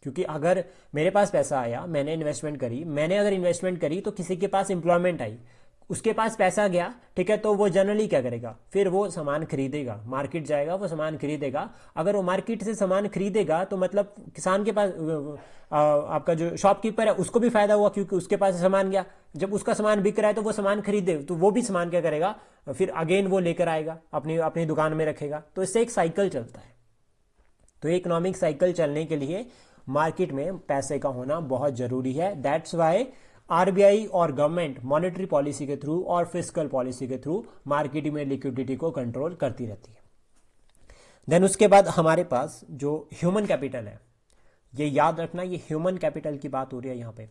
क्योंकि अगर मेरे पास पैसा आया, मैंने अगर इन्वेस्टमेंट करी तो किसी के पास एम्प्लॉयमेंट आई, उसके पास पैसा गया, ठीक है, तो वो जनरली क्या करेगा, फिर वो सामान खरीदेगा, मार्केट जाएगा, वो सामान खरीदेगा। अगर वो मार्केट से सामान खरीदेगा तो मतलब किसान के पास आपका जो शॉपकीपर है उसको भी फायदा हुआ, क्योंकि उसके पास सामान गया। जब उसका सामान बिक रहा है तो वो सामान खरीदे, तो वो भी सामान क्या करेगा, फिर अगेन वो लेकर आएगा, अपनी अपनी दुकान में रखेगा। तो इससे एक साइकिल चलता है। तो इकोनॉमिक साइकिल चलने के लिए मार्केट में पैसे का होना बहुत जरूरी है। दैट्स वाई आरबीआई और गवर्नमेंट मॉनेटरी पॉलिसी के थ्रू और फिस्कल पॉलिसी के थ्रू मार्केट में लिक्विडिटी को कंट्रोल करती रहती है। देन उसके बाद हमारे पास जो ह्यूमन कैपिटल है, ये याद रखना, ये ह्यूमन कैपिटल की बात हो रही है यहाँ पे।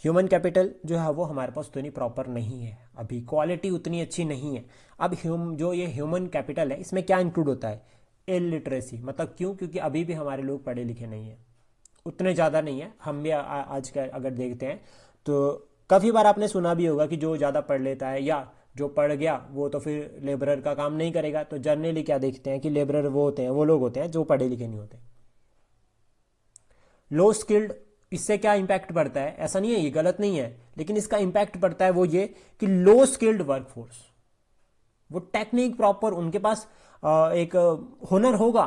ह्यूमन कैपिटल जो है वो हमारे पास उतनी प्रॉपर नहीं है, अभी क्वालिटी उतनी अच्छी नहीं है। अब जो ये ह्यूमन कैपिटल है, इसमें क्या इंक्लूड होता है, इलिटरेसी। मतलब क्यों, क्योंकि अभी भी हमारे लोग पढ़े लिखे नहीं हैं, उतने ज़्यादा नहीं है। हम भी आज का अगर देखते हैं तो काफ़ी बार आपने सुना भी होगा कि जो ज़्यादा पढ़ लेता है या जो पढ़ गया वो तो फिर लेबरर का काम नहीं करेगा। तो जनरली क्या देखते हैं कि लेबरर वो होते हैं, वो लोग होते हैं जो पढ़े लिखे नहीं होते। लो स्किल्ड, इससे क्या इंपैक्ट पड़ता है, ऐसा नहीं है ये गलत नहीं है, लेकिन इसका इंपैक्ट पड़ता है वो ये कि लो स्किल्ड वर्कफोर्स, वो टेक्निक प्रॉपर उनके पास एक हुनर होगा,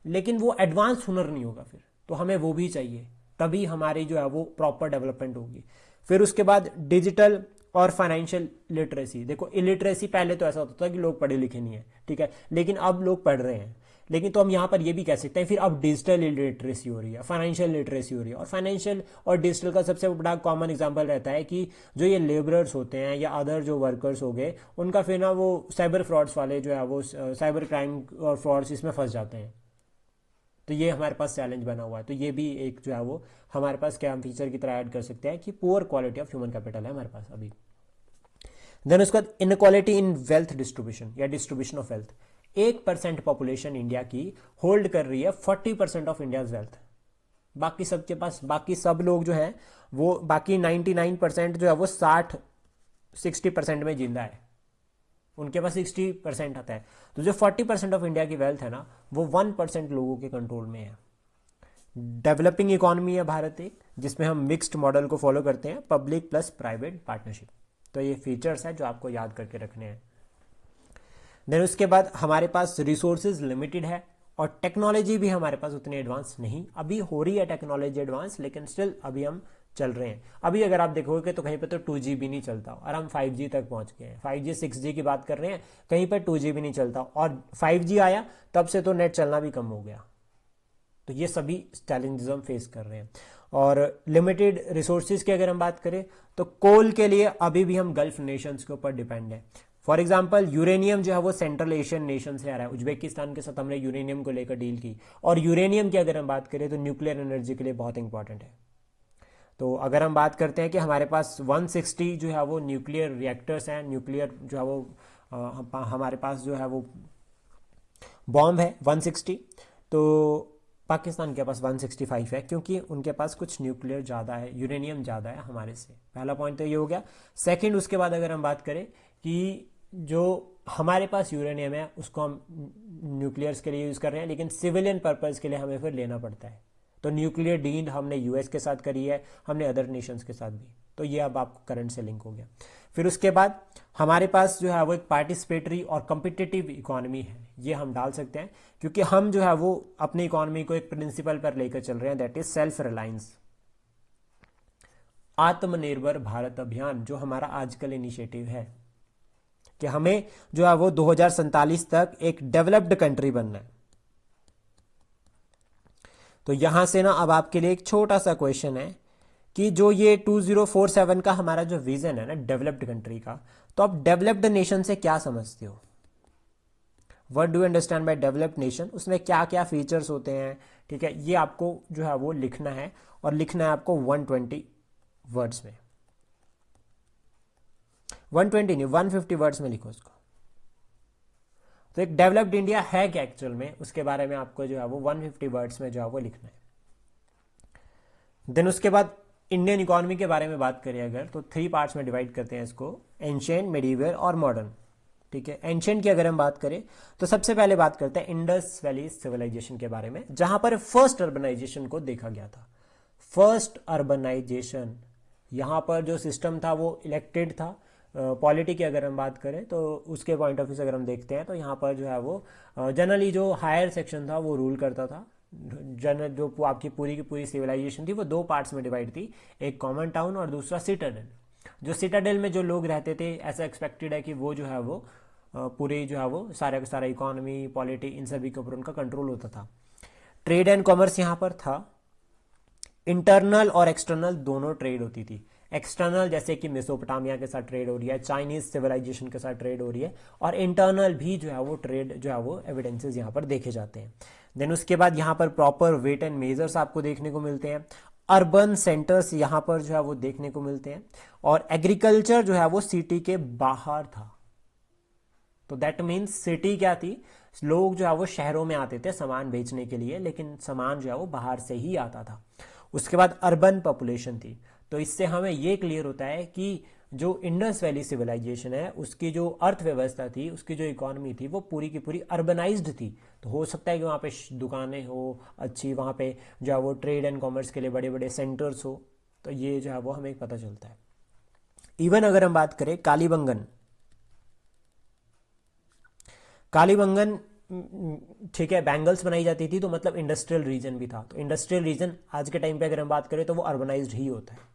लेकिन वो एडवांस हुनर नहीं होगा। फिर तो हमें वो भी चाहिए, तभी हमारी जो है वो प्रॉपर डेवलपमेंट होगी। फिर उसके बाद डिजिटल और फाइनेंशियल लिटरेसी। देखो इलिटरेसी पहले तो ऐसा होता था कि लोग पढ़े लिखे नहीं है, ठीक है, लेकिन अब लोग पढ़ रहे हैं। लेकिन तो हम यहाँ पर ये भी कह सकते हैं फिर अब डिजिटल लिटरेसी हो रही है, फाइनेंशियल लिटरेसी हो रही है। और फाइनेंशियल और डिजिटल का सबसे बड़ा कॉमन एग्जांपल रहता है कि जो ये लेबरर्स होते हैं या अदर जो वर्कर्स हो गए, उनका फिर ना वो साइबर फ्रॉड्स वाले जो है वो साइबर क्राइम और फ्रॉड्स इसमें फंस जाते हैं। तो ये हमारे पास चैलेंज बना हुआ है। तो ये भी एक जो है वो हमारे पास क्या हम फीचर की तरह ऐड कर सकते हैं कि poor quality of human capital है हमारे पास अभी। देन उसके बाद इनक्वालिटी इन वेल्थ डिस्ट्रीब्यूशन या distribution of wealth. 1% population India की होल्ड कर रही है 40% ऑफ इंडियाज वेल्थ। बाकी सबके पास, बाकी सब लोग जो हैं वो, बाकी 99% जो है वो 60% में जिंदा है, उनके पास 60% आता है। तो जो 40% ऑफ इंडिया की वेल्थ है ना, वो 1% लोगों के कंट्रोल में है। डेवलपिंग इकोनॉमी है भारत एक, जिसमें हम मिक्स्ड मॉडल को फॉलो करते हैं, पब्लिक प्लस प्राइवेट पार्टनरशिप। तो ये फीचर्स हैं जो आपको याद करके रखने हैं। देन उसके बाद हमारे पास रिसोर्सेज लिमिटेड है और टेक्नोलॉजी भी हमारे पास उतनी एडवांस नहीं, अभी हो रही है टेक्नोलॉजी एडवांस, लेकिन स्टिल अभी हम चल रहे हैं। अभी अगर आप देखोगे तो कहीं पर तो 2G भी नहीं चलता और हम 5G तक पहुंच गए हैं। 5G 6G की बात कर रहे हैं, कहीं पर 2G भी नहीं चलता, और 5G आया तब से तो नेट चलना भी कम हो गया। तो ये सभी चैलेंजेस हम फेस कर रहे हैं। और लिमिटेड रिसोर्सेज की अगर हम बात करें तो कोल के लिए अभी भी हम गल्फ नेशंस के ऊपर डिपेंड है। फॉर एग्जाम्पल यूरेनियम जो है वो सेंट्रल एशियन नेशन से आ रहा है, उज्बेकिस्तान के साथ हमने यूरेनियम को लेकर डील की। और यूरेनियम की अगर हम बात करें तो न्यूक्लियर एनर्जी के लिए बहुत इंपॉर्टेंट है। तो अगर हम बात करते हैं कि हमारे पास 160 जो है वो न्यूक्लियर रिएक्टर्स हैं, न्यूक्लियर जो है वो हमारे पास जो है वो बॉम्ब है 160, तो पाकिस्तान के पास 165 है, क्योंकि उनके पास कुछ न्यूक्लियर ज़्यादा है, यूरेनियम ज़्यादा है हमारे से। पहला पॉइंट तो ये हो गया। सेकंड, उसके बाद अगर हम बात करें कि जो हमारे पास यूरेनियम है उसको हम न्यूक्लियर्स के लिए यूज़ कर रहे हैं, लेकिन सिविलियन पर्पज़ के लिए हमें फिर लेना पड़ता है। तो न्यूक्लियर डील हमने यूएस के साथ करी है, हमने अदर नेशंस के साथ भी। तो ये अब आपको करंट से लिंक हो गया। फिर उसके बाद हमारे पास जो है वो एक पार्टिसिपेटरी और कम्पिटिटिव इकोनॉमी है, ये हम डाल सकते हैं क्योंकि हम जो है वो अपनी इकोनॉमी को एक प्रिंसिपल पर लेकर चल रहे हैं, दैट इज सेल्फ रिलायंस। आत्मनिर्भर भारत अभियान जो हमारा आजकल इनिशिएटिव है कि हमें जो है वो 2047 तक एक डेवलप्ड कंट्री बनना है। तो यहां से ना अब आपके लिए एक छोटा सा क्वेश्चन है कि जो ये 2047 का हमारा जो विजन है ना डेवलप्ड कंट्री का, तो आप डेवलप्ड नेशन से क्या समझते हो? What do you understand by developed nation? उसमें क्या क्या फीचर्स होते हैं, ठीक है, ये आपको जो है वो लिखना है, और लिखना है आपको 120 वर्ड्स में। 120 नहीं, 150 वर्ड्स में लिखो उसको। तो एक डेवलप्ड इंडिया है क्या एक्चुअल में, उसके बारे में आपको जो है वो 150 वर्ड्स में जो है वो लिखना है। देन उसके बाद इंडियन इकोनॉमी के बारे में बात करें अगर, तो 3 पार्ट्स में डिवाइड करते हैं इसको, एंशिएंट, मेडिवल और मॉडर्न, ठीक है। एंशिएंट की अगर हम बात करें तो सबसे पहले बात करते हैं इंडस वैली सिविलाइजेशन के बारे में, जहां पर फर्स्ट अर्बनाइजेशन को देखा गया था। फर्स्ट अर्बनाइजेशन, यहां पर जो सिस्टम था वो इलेक्टेड था। पॉलिटी की अगर हम बात करें तो उसके पॉइंट ऑफ व्यू से अगर हम देखते हैं तो यहाँ पर जो है वो जनरली जो हायर सेक्शन था वो रूल करता था। जो आपकी पूरी की पूरी सिविलाइजेशन थी वो 2 पार्ट्स में डिवाइड थी, एक कॉमन टाउन और दूसरा सिटाडेल। जो सिटाडेल में जो लोग रहते थे, ऐसा एक्सपेक्टेड है कि वो जो है वो पूरी जो है वो सारा का सारा इकोनॉमी, पॉलिटी, इन सभी के ऊपर उनका कंट्रोल होता था। ट्रेड एंड कॉमर्स यहाँ पर था। इंटरनल और एक्सटर्नल दोनों ट्रेड होती थी। एक्सटर्नल जैसे कि मेसोपोटामिया के साथ ट्रेड हो रही है, चाइनीज सिविलाइजेशन के साथ ट्रेड हो रही है, और इंटरनल भी जो है वो ट्रेड जो है वो एविडेंसेस यहाँ पर देखे जाते हैं। देन उसके बाद यहाँ पर प्रॉपर वेट एंड मेजर्स आपको देखने को मिलते हैं। अर्बन सेंटर्स यहाँ पर जो है वो देखने को मिलते हैं, और एग्रीकल्चर जो है वो सिटी के बाहर था। तो दैट मीन्स सिटी क्या थी, लोग जो है वो शहरों में आते थे सामान बेचने के लिए, लेकिन सामान जो है वो बाहर से ही आता था। उसके बाद अर्बन पॉपुलेशन थी। तो इससे हमें ये क्लियर होता है कि जो इंडस वैली सिविलाइजेशन है उसकी जो अर्थव्यवस्था थी, उसकी जो इकोनॉमी थी वो पूरी की पूरी अर्बनाइज्ड थी। तो हो सकता है कि वहाँ पे दुकानें हो अच्छी, वहाँ पे जो है वो ट्रेड एंड कॉमर्स के लिए बड़े बड़े सेंटर्स हो। तो ये जो है वो हमें पता चलता है। इवन अगर हम बात करें कालीबंगन, कालीबंगन ठीक है, बैंगल्स बनाई जाती थी, तो मतलब इंडस्ट्रियल रीजन भी था। तो इंडस्ट्रियल रीजन आज के टाइम पे अगर हम बात करें तो वो अर्बनाइज्ड ही होता है।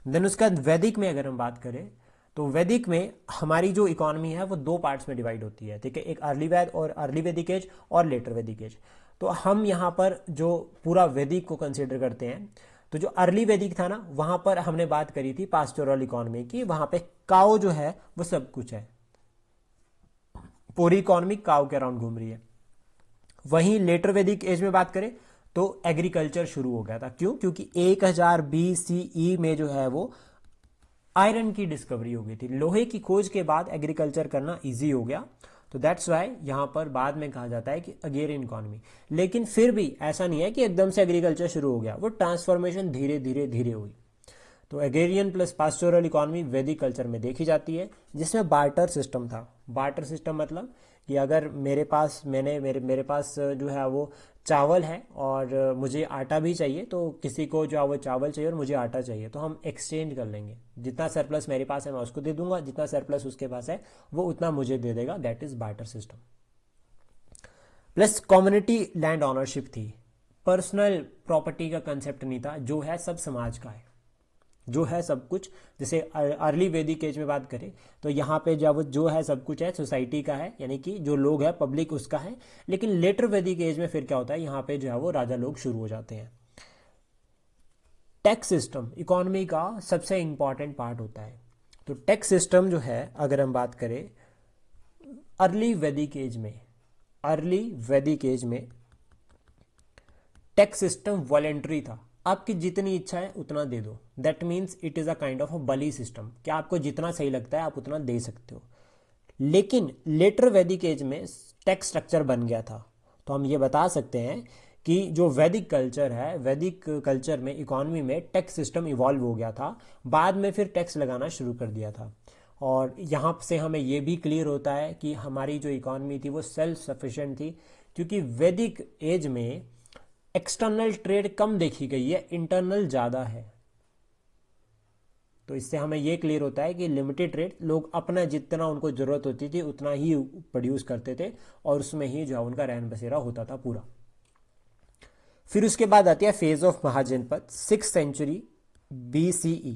देन उसका वैदिक में अगर हम बात करें तो वैदिक में हमारी जो इकोनॉमी है वो 2 पार्ट्स में डिवाइड होती है, ठीक है, एक अर्ली वैद और अर्ली वैदिक एज और लेटर वैदिक एज। तो हम यहाँ पर जो पूरा वैदिक को कंसिडर करते हैं, तो जो अर्ली वैदिक था ना, वहां पर हमने बात करी थी पास्टोरल इकोनॉमी की, वहां पे काउ जो है वो सब कुछ है, पूरी इकोनॉमी काउ के अराउंड घूम रही है। वहीं लेटर वैदिक एज में बात करें तो एग्रीकल्चर शुरू हो गया था। क्यों? क्योंकि 1000 BCE में जो है वो आयरन की डिस्कवरी हो गई थी। लोहे की खोज के बाद एग्रीकल्चर करना इजी हो गया। तो दैट्स वाई यहां पर बाद में कहा जाता है कि अगेरियन इकोनॉमी। लेकिन फिर भी ऐसा नहीं है कि एकदम से एग्रीकल्चर शुरू हो गया, वो ट्रांसफॉर्मेशन धीरे धीरे धीरे हुई। तो एग्रेरियन प्लस पास्टोरल इकोनॉमी वैदिक कल्चर में देखी जाती है, जिसमें बार्टर सिस्टम था। बार्टर सिस्टम मतलब कि अगर मेरे पास मेरे पास जो है वो चावल है और मुझे आटा भी चाहिए, तो किसी को जो है वो चावल चाहिए और मुझे आटा चाहिए, तो हम एक्सचेंज कर लेंगे। जितना सरप्लस मेरे पास है मैं उसको दे दूंगा, जितना सरप्लस उसके पास है वो उतना मुझे दे देगा। That is barter system. Plus community land ownership थी। पर्सनल प्रॉपर्टी का कंसेप्ट नहीं था, जो है सब समाज का है, जो है सब कुछ। जैसे अर्ली वैदिक एज में बात करें तो यहाँ पे जब जो है सब कुछ है सोसाइटी का है, यानी कि जो लोग है पब्लिक उसका है। लेकिन लेटर वैदिक एज में फिर क्या होता है, यहाँ पे जो है वो राजा लोग शुरू हो जाते हैं। टैक्स सिस्टम इकोनॉमी का सबसे इंपॉर्टेंट पार्ट होता है। तो टैक्स सिस्टम जो है अगर हम बात करें अर्ली वैदिक एज में, अर्ली वैदिक एज में टैक्स सिस्टम वॉलेंट्री था। आपकी जितनी इच्छा है उतना दे दो। That means it is a kind of a Bali system, कि आपको जितना सही लगता है आप उतना दे सकते हो। लेकिन लेटर वैदिक एज में टैक्स स्ट्रक्चर बन गया था। तो हम ये बता सकते हैं कि जो वैदिक कल्चर है, वैदिक कल्चर में इकोनॉमी में टैक्स सिस्टम इवॉल्व हो गया था। बाद में फिर टैक्स लगाना शुरू कर दिया था। और यहाँ से हमें ये भी क्लियर होता है कि हमारी जो इकोनॉमी थी वो सेल्फ सफिशिएंट थी, क्योंकि वैदिक एज में एक्सटर्नल ट्रेड कम देखी गई है, इंटरनल ज्यादा है। तो इससे हमें ये क्लियर होता है कि लिमिटेड ट्रेड लोग अपना जितना उनको ज़रूरत होती थी उतना ही प्रोड्यूस करते थे और उसमें ही जो है उनका रहन बसेरा होता था पूरा। फिर उसके बाद आती है phase of Mahajanapada 6th century BCE।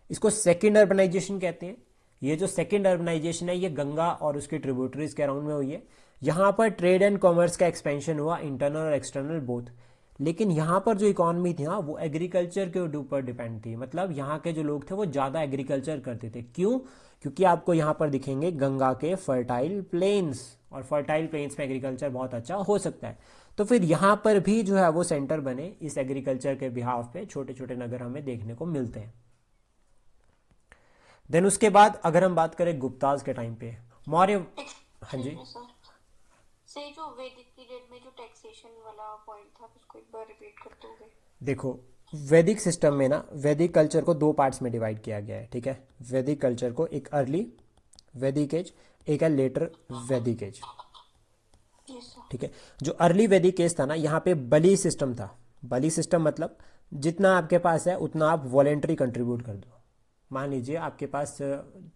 इसको सेकेंड अर्बनाइजेशन कहते हैं। ये जो सेकेंड अर्बनाइजेशन है ये गंगा और उसके ट्रिब्यूटरीज के अराउंड में हुई है। यहाँ पर ट्रेड एंड कॉमर्स का एक्सपेंशन हुआ, इंटरनल और एक्सटर्नल बोथ। लेकिन यहाँ पर जो इकोनॉमी थी ना वो एग्रीकल्चर के ऊपर डिपेंड थी, मतलब यहाँ के जो लोग थे वो ज़्यादा एग्रीकल्चर करते थे। क्यों? क्योंकि आपको यहाँ पर दिखेंगे गंगा के फर्टाइल प्लेन्स, और फर्टाइल प्लेन्स में एग्रीकल्चर बहुत अच्छा हो सकता है। तो फिर यहाँ पर भी जो है वो सेंटर बने इस एग्रीकल्चर के बिहाफ पे, छोटे छोटे नगर हमें देखने को मिलते हैं। देन उसके बाद अगर हम बात करें गुप्ताज के टाइम पे मौर्य। हाँ जी सर, से जो वैदिक पीरियड में जो टैक्सेशन वाला पॉइंट था उसको एक बार रिपीट कर दोगे? देखो, वैदिक सिस्टम में ना वैदिक कल्चर को 2 पार्ट्स में डिवाइड किया गया है, ठीक है। वैदिक कल्चर को एक अर्ली वैदिक एज, एक है लेटर वैदिक एज, यस सर। ठीक है। जो अर्ली वैदिक एज था ना यहाँ पे बलि सिस्टम था। बलि सिस्टम मतलब जितना आपके पास है उतना आप वॉलेंट्री कंट्रीब्यूट कर दो। मान लीजिए आपके पास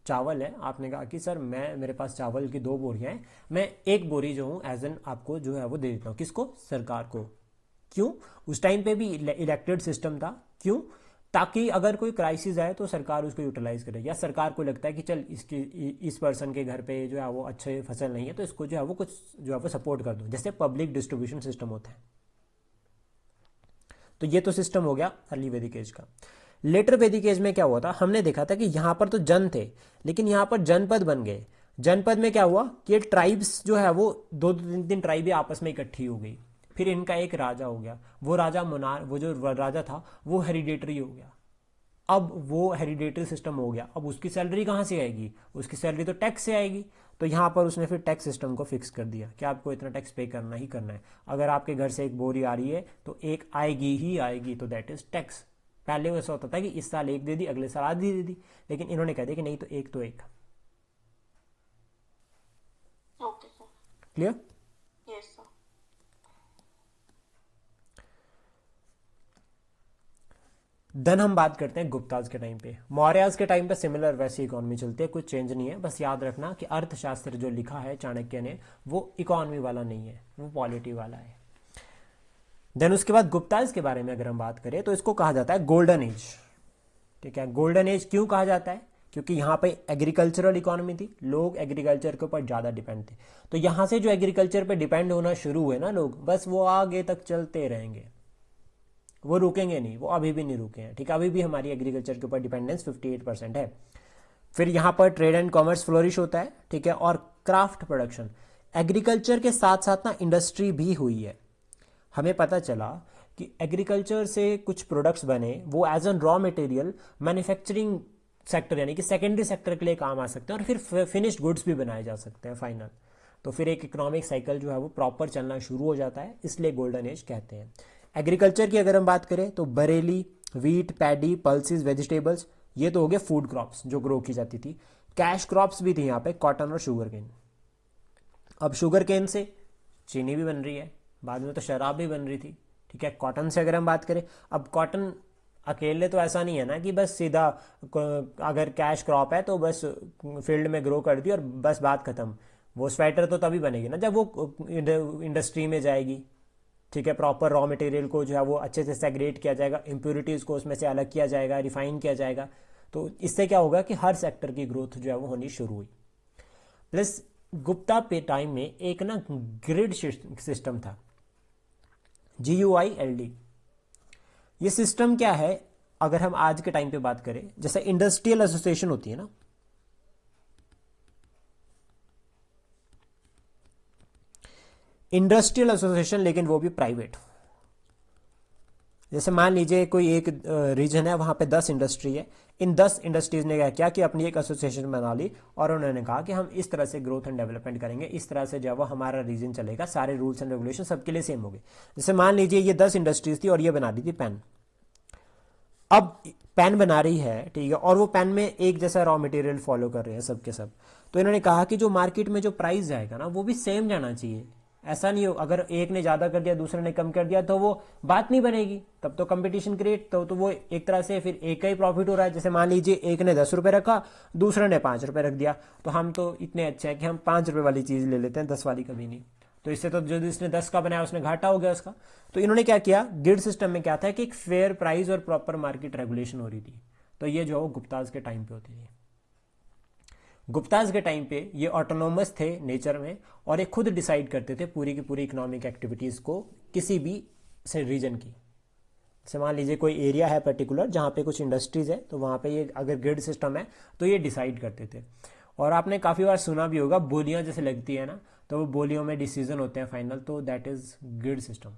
चावल है, आपने कहा कि सर मेरे पास चावल की 2 बोरियां हैं, मैं 1 बोरी जो हूँ एज एन आपको जो है वो दे देता हूँ। किसको? सरकार को। क्यों? उस टाइम पे भी इलेक्टेड सिस्टम था। क्यों? ताकि अगर कोई क्राइसिस आए तो सरकार उसको यूटिलाइज करे, या सरकार को लगता है कि चल इस पर्सन के घर पे जो है वो अच्छे फसल नहीं है तो इसको जो है वो कुछ जो है वो सपोर्ट कर दो, जैसे पब्लिक डिस्ट्रीब्यूशन सिस्टम होता है। तो ये तो सिस्टम हो गया अर्ली वैदिक एज का। लेटर वैदिक एज में क्या हुआ था? हमने देखा था कि यहाँ पर तो जन थे लेकिन यहाँ पर जनपद बन गए। जनपद में क्या हुआ कि ये ट्राइब्स जो है वो 2-3 ट्राइबें आपस में इकट्ठी हो गई, फिर इनका एक राजा हो गया। वो राजा वो जो राजा था वो हेरिडेटरी हो गया। अब वो हेरिडेटरी सिस्टम हो गया, अब उसकी सैलरी कहाँ से आएगी? उसकी सैलरी तो टैक्स से आएगी। तो यहाँ पर उसने फिर टैक्स सिस्टम को फिक्स कर दिया कि आपको इतना टैक्स पे करना ही करना है। अगर आपके घर से 1 बोरी आ रही है तो 1 आएगी ही आएगी, तो दैट इज टैक्स। पहले ऐसा होता था कि इस साल 1 दे दी, अगले साल आधी दे दी, लेकिन इन्होंने कह दिया कि नहीं, तो 1 तो 1। Okay sir. Clear? Yes sir. Then हम बात करते हैं गुप्ताज के टाइम पे। मौर्याज के टाइम पे सिमिलर वैसी इकोनॉमी चलती है, कुछ चेंज नहीं है। बस याद रखना कि अर्थशास्त्र जो लिखा है चाणक्य ने वो इकोनॉमी वाला नहीं है, वो पॉलिटी वाला है। देन उसके बाद गुप्ताज के बारे में अगर हम बात करें तो इसको कहा जाता है गोल्डन एज, ठीक है। गोल्डन एज क्यों कहा जाता है? क्योंकि यहाँ पे एग्रीकल्चरल इकोनॉमी थी, लोग एग्रीकल्चर के ऊपर ज़्यादा डिपेंड थे। तो यहाँ से जो एग्रीकल्चर पे डिपेंड होना शुरू हुए ना लोग, बस वो आगे तक चलते रहेंगे, वो रुकेंगे नहीं, वो अभी भी नहीं रुके हैं, ठीक है। अभी भी हमारी एग्रीकल्चर के ऊपर डिपेंडेंस 58% है। फिर यहाँ पर ट्रेड एंड कॉमर्स फ्लोरिश होता है, ठीक है, और क्राफ्ट प्रोडक्शन। एग्रीकल्चर के साथ साथ ना इंडस्ट्री भी हुई है। हमें पता चला कि एग्रीकल्चर से कुछ प्रोडक्ट्स बने, वो as an raw material manufacturing sector यानी कि सेकेंडरी सेक्टर के लिए काम आ सकते हैं, और फिर फिनिश्ड गुड्स भी बनाए जा सकते हैं फाइनल। तो फिर एक इकोनॉमिक साइकिल जो है वो प्रॉपर चलना शुरू हो जाता है, इसलिए गोल्डन एज कहते हैं। एग्रीकल्चर की अगर हम बात करें तो Bareilly, wheat, paddy, pulses, vegetables, ये तो हो गए फूड क्रॉप्स जो ग्रो की जाती थी। कैश क्रॉप्स भी थी यहाँ पे, कॉटन और शुगर केन। अब शुगर केन से चीनी भी बन रही है, बाद में तो शराब भी बन रही थी, ठीक है। कॉटन से अगर हम बात करें, अब कॉटन अकेले तो ऐसा नहीं है ना कि बस सीधा अगर कैश क्रॉप है तो बस फील्ड में ग्रो कर दी और बस बात खत्म। वो स्वेटर तो तभी बनेगी ना जब वो इंडस्ट्री में जाएगी, ठीक है। प्रॉपर रॉ मटेरियल को जो है वो अच्छे से सेग्रेट किया जाएगा, इम्प्योरिटीज़ को उसमें से अलग किया जाएगा, रिफाइन किया जाएगा। तो इससे क्या होगा कि हर सेक्टर की ग्रोथ जो है वो होनी शुरू हुई। प्लस गुप्ता पे टाइम में एक ना ग्रिड सिस्टम था, GUILD। ये सिस्टम क्या है? अगर हम आज के टाइम पे बात करें, जैसे इंडस्ट्रियल एसोसिएशन होती है ना, इंडस्ट्रियल एसोसिएशन, लेकिन वो भी प्राइवेट। जैसे मान लीजिए कोई एक रीजन है, वहाँ पे 10 इंडस्ट्री है, इन 10 इंडस्ट्रीज ने क्या किया कि अपनी एक एसोसिएशन बना ली और उन्होंने कहा कि हम इस तरह से ग्रोथ एंड डेवलपमेंट करेंगे, इस तरह से जो है वो हमारा रीजन चलेगा, सारे रूल्स एंड रेगुलेशन सबके लिए सेम हो गए। जैसे मान लीजिए ये 10 इंडस्ट्रीज थी और ये बना दी थी पेन। अब पेन बना रही है, ठीक है, और वो पेन में एक जैसा रॉ मटेरियल फॉलो कर रहे हैं सबके सब। तो इन्होंने कहा कि जो मार्केट में जो प्राइस जाएगा ना वो भी सेम जाना चाहिए, ऐसा नहीं हो, अगर एक ने ज़्यादा कर दिया दूसरे ने कम कर दिया तो वो बात नहीं बनेगी, तब तो कंपटीशन क्रिएट, तो वो एक तरह से फिर एक का ही प्रॉफिट हो रहा है। जैसे मान लीजिए एक ने 10 रुपये रखा, दूसरे ने 5 रुपये रख दिया, तो हम तो इतने अच्छे हैं कि हम 5 रुपये वाली चीज़ ले लेते हैं, 10 वाली कभी नहीं। तो इससे तो जो जिसने 10 का बनाया उसने घाटा हो गया उसका। तो इन्होंने क्या किया, गिल्ड सिस्टम में क्या था कि एक फेयर प्राइस और प्रॉपर मार्केट रेगुलेशन हो रही थी। तो ये जो गुप्ताज के टाइम पे होती थी। गुप्ताज के टाइम पे ये ऑटोनोमस थे नेचर में, और ये खुद डिसाइड करते थे पूरी की पूरी इकोनॉमिक एक्टिविटीज़ को किसी भी से रीजन की। जैसे मान लीजिए कोई एरिया है पर्टिकुलर जहाँ पे कुछ इंडस्ट्रीज़ है, तो वहाँ पे ये अगर ग्रिड सिस्टम है तो ये डिसाइड करते थे। और आपने काफ़ी बार सुना भी होगा, बोलियाँ जैसे लगती है ना, तो वो बोलियों में डिसीजन होते हैं फाइनल, तो that is grid system.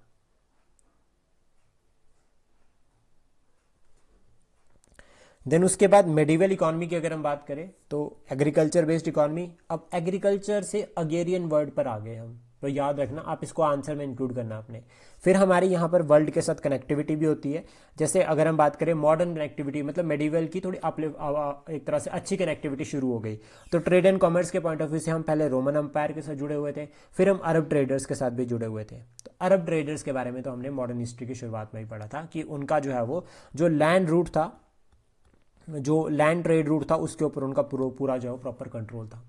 Then उसके बाद मेडिवल इकोनॉमी की अगर हम बात करें तो एग्रीकल्चर बेस्ड इकोनॉमी। अब एग्रीकल्चर से अगेरियन वर्ड पर आ गए हम, तो याद रखना, आप इसको आंसर में इंक्लूड करना अपने। फिर हमारी यहाँ पर वर्ल्ड के साथ कनेक्टिविटी भी होती है। जैसे अगर हम बात करें मॉडर्न कनेक्टिविटी, मतलब मेडिवल की थोड़ी एक तरह से अच्छी कनेक्टिविटी शुरू हो गई। तो ट्रेड एंड कॉमर्स के पॉइंट ऑफ व्यू से हम पहले रोमन एम्पायर के साथ जुड़े हुए थे, फिर हम अरब ट्रेडर्स के साथ भी जुड़े हुए थे। तो अरब ट्रेडर्स के बारे में तो हमने मॉडर्न हिस्ट्री की शुरुआत में ही पढ़ा था कि उनका जो है वो जो लैंड रूट था, जो लैंड ट्रेड रूट था, उसके ऊपर उनका पूरा जो प्रॉपर कंट्रोल था।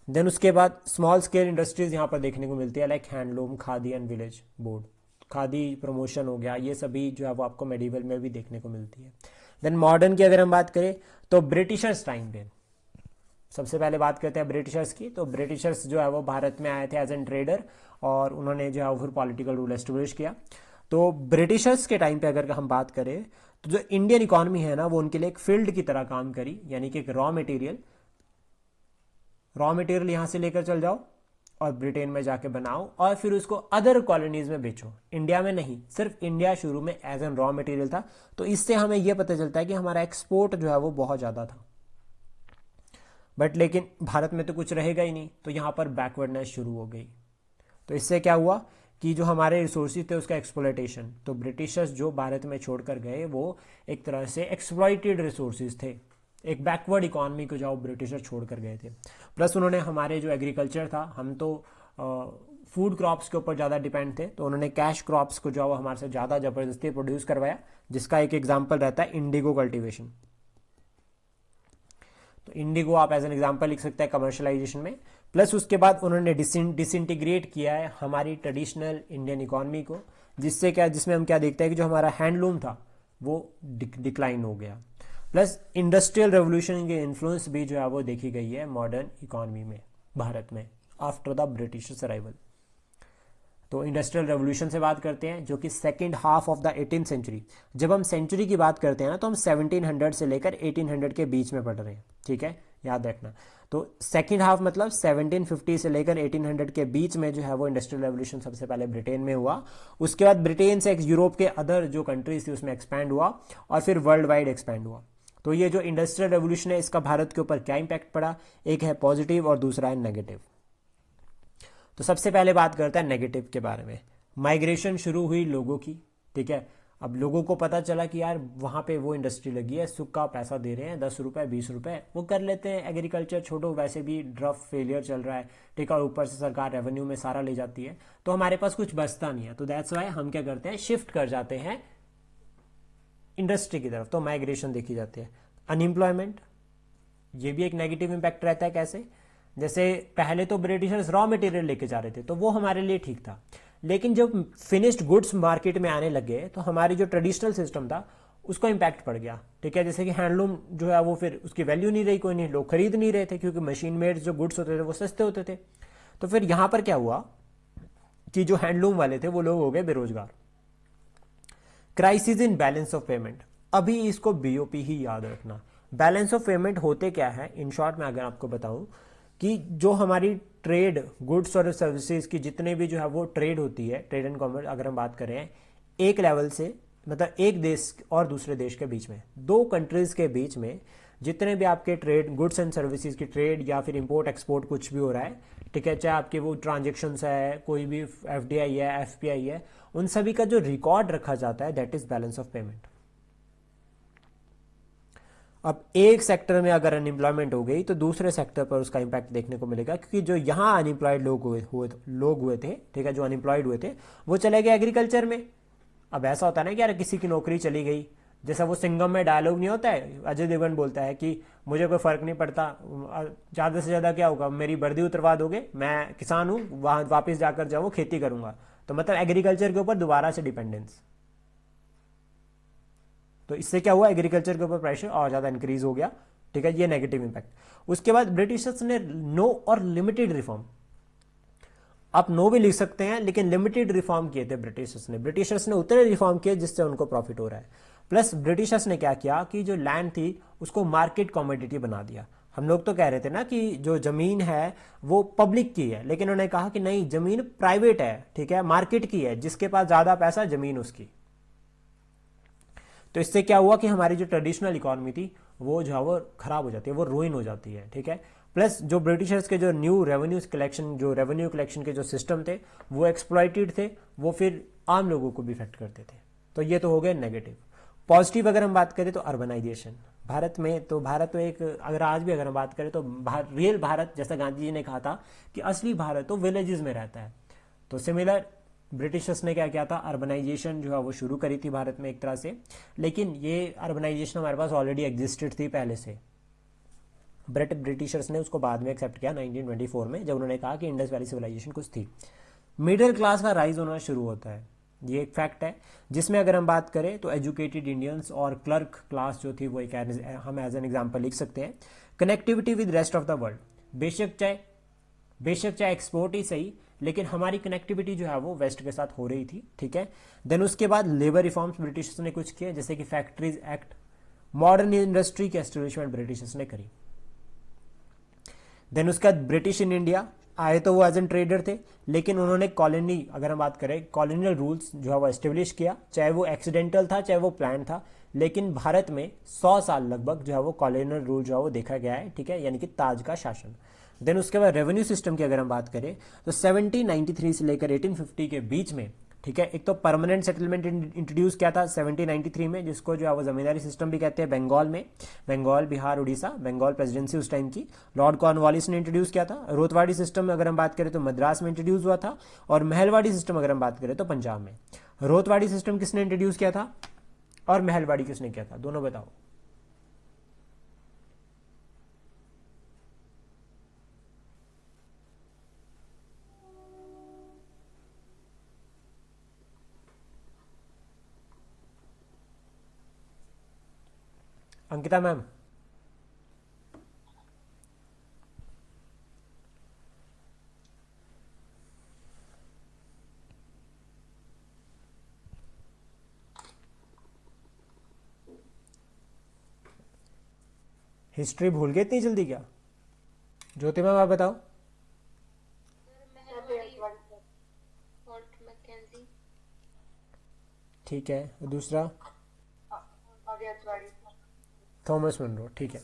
देन उसके बाद स्मॉल स्केल इंडस्ट्रीज यहाँ पर देखने को मिलती है, like handloom, khadi and village board, khadi promotion हो गया, ये सभी जो है वो आपको मेडिवल में भी देखने को मिलती है। देन मॉडर्न की अगर हम बात करें तो ब्रिटिशर्स टाइम पे सबसे पहले बात करते हैं ब्रिटिशर्स की। तो ब्रिटिशर्स जो है वो भारत में आए थे एज एन ट्रेडर, और उन्होंने जो है वो फिर पॉलिटिकल रूल एस्टेब्लिश किया। तो ब्रिटिशर्स के टाइम पे अगर हम बात करें तो जो इंडियन इकोनॉमी है ना, वो उनके लिए एक फील्ड की तरह काम करी, यानी कि एक रॉ मटेरियल यहां से लेकर चल जाओ और ब्रिटेन में जाके बनाओ, और फिर उसको अदर कॉलोनीज में बेचो। इंडिया में नहीं, सिर्फ इंडिया शुरू में एज एन रॉ मटेरियल था। तो इससे हमें यह पता चलता है कि हमारा एक्सपोर्ट जो है वो बहुत ज़्यादा था। बट लेकिन भारत में तो कुछ रहेगा ही नहीं, तो यहाँ पर बैकवर्डनेस शुरू हो गई। तो इससे क्या हुआ कि जो हमारे रिसोर्सेज थे उसका एक्सप्लॉयटेशन, तो ब्रिटिशर्स जो भारत में छोड़कर गए वो एक तरह से एक्सप्लॉयटेड रिसोर्सेज थे, एक बैकवर्ड इकोनॉमी को जो ब्रिटिशर छोड़कर गए थे। प्लस उन्होंने हमारे जो एग्रीकल्चर था, हम तो फूड क्रॉप्स के ऊपर ज़्यादा डिपेंड थे, तो उन्होंने कैश क्रॉप्स को जो हमारे से ज़्यादा ज़बरदस्ती प्रोड्यूस करवाया, जिसका एक एग्जाम्पल रहता है इंडिगो कल्टिवेशन। तो इंडिगो आप एज एन एग्जाम्पल लिख सकते हैं कमर्शलाइजेशन में। प्लस उसके बाद उन्होंने डिसइंटीग्रेट किया है हमारी ट्रेडिशनल इंडियन इकोनॉमी को, जिससे क्या, जिसमें हम क्या देखते हैं कि जो हमारा हैंडलूम था वो डिक्लाइन हो गया। प्लस इंडस्ट्रियल रेवोल्यूशन के इन्फ्लुएंस भी जो है वो देखी गई है मॉडर्न इकोनॉमी में भारत में आफ्टर द ब्रिटिश अराइवल। तो इंडस्ट्रियल रेवोल्यूशन से बात करते हैं, जो कि second half of the 18th century. जब हम सेंचुरी की बात करते हैं ना, तो हम 1700 से लेकर 1800 के बीच में पढ़ रहे हैं, ठीक है, याद रखना। तो सेकेंड हाफ मतलब 1750 से लेकर 1800 के बीच में जो है वो इंडस्ट्रियल रेवोल्यूशन सबसे पहले ब्रिटेन में हुआ। उसके बाद ब्रिटेन से यूरोप के अदर जो कंट्रीज थी उसमें एक्सपैंड हुआ, और फिर वर्ल्ड वाइड एक्सपैंड हुआ। तो ये जो इंडस्ट्रियल रेवोल्यूशन है, इसका भारत के ऊपर क्या इंपैक्ट पड़ा, एक है पॉजिटिव और दूसरा है नेगेटिव। तो सबसे पहले बात करते हैं नेगेटिव के बारे में। माइग्रेशन शुरू हुई लोगों की, ठीक है। अब लोगों को पता चला कि यार वहाँ पे वो इंडस्ट्री लगी है, सूखा पैसा दे रहे हैं, 10 रुपये 20 रुपये, वो कर लेते हैं, एग्रीकल्चर छोड़ो, वैसे भी ड्रफ फेलियर चल रहा है, ठीक है, और ऊपर से सरकार रेवेन्यू में सारा ले जाती है, तो हमारे पास कुछ बचता नहीं है। तो दैट्स वाई हम क्या करते हैं, शिफ्ट कर जाते हैं इंडस्ट्री की तरफ। तो माइग्रेशन देखी जाती है। अनएम्प्लॉयमेंट, ये भी एक नेगेटिव इंपैक्ट रहता है। कैसे, जैसे पहले तो ब्रिटिशर्स रॉ मटेरियल लेके जा रहे थे, तो वो हमारे लिए ठीक था, लेकिन जब फिनिश्ड गुड्स मार्केट में आने लगे तो हमारी जो ट्रेडिशनल सिस्टम था उसको इम्पैक्ट पड़ गया, ठीक है। जैसे कि हैंडलूम जो है वो फिर उसकी वैल्यू नहीं रही, कोई नहीं, लोग खरीद नहीं रहे थे, क्योंकि मशीन मेड जो गुड्स होते थे वो सस्ते होते थे। तो फिर यहाँ पर क्या हुआ कि जो हैंडलूम वाले थे वो लोग हो गए बेरोजगार। Crisis in balance of payment, अभी इसको बीओपी ही याद रखना। बैलेंस ऑफ पेमेंट होते क्या है, इन शॉर्ट में अगर आपको बताऊं कि जो हमारी ट्रेड गुड्स और सर्विसेज की जितने भी जो है वो ट्रेड होती है, ट्रेड एंड कॉमर्स अगर हम बात करें, एक लेवल से मतलब एक देश और दूसरे देश के बीच में, दो कंट्रीज के बीच में जितने भी आपके ट्रेड गुड्स एंड सर्विसेज की ट्रेड या फिर इंपोर्ट एक्सपोर्ट कुछ भी हो रहा है, ठीक है, चाहे आपके वो ट्रांजेक्शन्स है, कोई भी एफडीआई है, एफपीआई है, उन सभी का जो रिकॉर्ड रखा जाता है that is balance of payment. अब एक सेक्टर में अगर अनएम्प्लॉयमेंट हो गई तो दूसरे सेक्टर पर उसका इम्पैक्ट देखने को मिलेगा, क्योंकि जो यहाँ अनएम्प्लॉयड लोग हुए थे, ठीक है, जो अनएम्प्लॉयड हुए थे वो चले गए एग्रीकल्चर में। अब ऐसा होता है ना कि यार किसी की नौकरी चली गई, जैसा वो सिंघम में डायलॉग नहीं होता है, अजय देवगन बोलता है कि मुझे कोई फर्क नहीं पड़ता, ज़्यादा से ज़्यादा क्या होगा, मेरी वर्दी उतरवा दोगे, मैं किसान हूँ, वहाँ वापस जाकर जाऊँ खेती करूँगा। तो मतलब एग्रीकल्चर के ऊपर दोबारा से डिपेंडेंस। तो इससे क्या हुआ, एग्रीकल्चर के ऊपर प्रेशर और ज़्यादा इंक्रीज हो गया, ठीक है, ये नेगेटिव इंपैक्ट। उसके बाद ब्रिटिशर्स ने नो और लिमिटेड रिफॉर्म, आप नो भी लिख सकते हैं, लेकिन लिमिटेड रिफॉर्म किए थे ब्रिटिशर्स ने उतने रिफॉर्म किए जिससे उनको प्रॉफिट हो रहा है। प्लस ब्रिटिशर्स ने क्या किया कि जो लैंड थी उसको मार्केट कमोडिटी बना दिया। हम लोग तो कह रहे थे ना कि जो जमीन है वो पब्लिक की है, लेकिन उन्होंने कहा कि नहीं, जमीन प्राइवेट है, ठीक है, मार्केट की है, जिसके पास ज्यादा पैसा जमीन उसकी। तो इससे क्या हुआ कि हमारी जो ट्रेडिशनल इकोनॉमी थी वो जो है वो खराब हो जाती है, वो रुइन हो जाती है, ठीक है। प्लस जो ब्रिटिशर्स के जो न्यू रेवेन्यू कलेक्शन के जो सिस्टम थे वो एक्सप्लॉइटेड थे, वो फिर आम लोगों को भी इफेक्ट करते थे। तो ये तो हो गए नेगेटिव। पॉजिटिव अगर हम बात करें तो अर्बनाइजेशन, भारत तो एक, अगर आज भी अगर हम बात करें तो रियल भारत, जैसा गांधी जी ने कहा था कि असली भारत तो विलेजेस में रहता है। तो सिमिलर ब्रिटिशर्स ने क्या किया था, अर्बनाइजेशन जो है वो शुरू करी थी भारत में एक तरह से, लेकिन ये अर्बनाइजेशन हमारे पास ऑलरेडी एग्जिस्टेड थी पहले से। ब्रिटिशर्स ने उसको बाद में एक्सेप्ट किया 1924 में, जब उन्होंने कहा कि इंडस वैली सिविलाइजेशन कुछ थी। मिडिल क्लास का राइज होना शुरू होता है, ये एक फैक्ट है, जिसमें अगर हम बात करें तो एजुकेटेड इंडियंस और क्लर्क क्लास जो थी वो एक हम एज एन एग्जाम्पल लिख सकते हैं। Connectivity with rest of the world, बेशक चाहे एक्सपोर्ट ही सही, लेकिन हमारी कनेक्टिविटी जो है वो वेस्ट के साथ हो रही थी, ठीक है। देन उसके बाद लेबर रिफॉर्म्स ब्रिटिशर्स ने कुछ किए, जैसे कि फैक्ट्रीज एक्ट, मॉडर्न इंडस्ट्री की एस्टेब्लिशमेंट ब्रिटिशर्स ने करी। देन उसके बाद ब्रिटिश इन इंडिया आए, तो वो एज एन ट्रेडर थे, लेकिन उन्होंने कॉलोनी, अगर हम बात करें कॉलोनियल रूल्स जो है वो एस्टेब्लिश किया, चाहे वो एक्सीडेंटल था चाहे वो प्लान था, लेकिन भारत में 100 साल लगभग जो है वो कॉलोनियल रूल जो है वो देखा गया है, ठीक है, यानी कि ताज का शासन। देन उसके बाद रेवेन्यू सिस्टम की अगर हम बात करें तो 1793 से लेकर 1850 के बीच में, ठीक है, एक तो परमानेंट सेटलमेंट इंट्रोड्यूस किया था 1793 में, जिसको जो है वो जमींदारी सिस्टम भी कहते हैं। बंगाल में, बंगाल, बिहार, उड़ीसा, बंगाल प्रेसिडेंसी उस टाइम की लॉर्ड कॉर्नवालिस ने इंट्रोड्यूस किया था। रोतवाड़ी सिस्टम अगर हम बात करें तो मद्रास में इंट्रोड्यूस हुआ था, और महलवाड़ी सिस्टम अगर हम बात करें तो पंजाब में। रोतवाड़ी सिस्टम किसने इंट्रोड्यूस किया था और महलवाड़ी किसने किया था, दोनों बताओ। अंकिता मैम। हिस्ट्री भूल गए इतनी जल्दी क्या? ज्योति मैम आप बताओ। ठीक है, दूसरा थॉमस मनरो, ठीक है।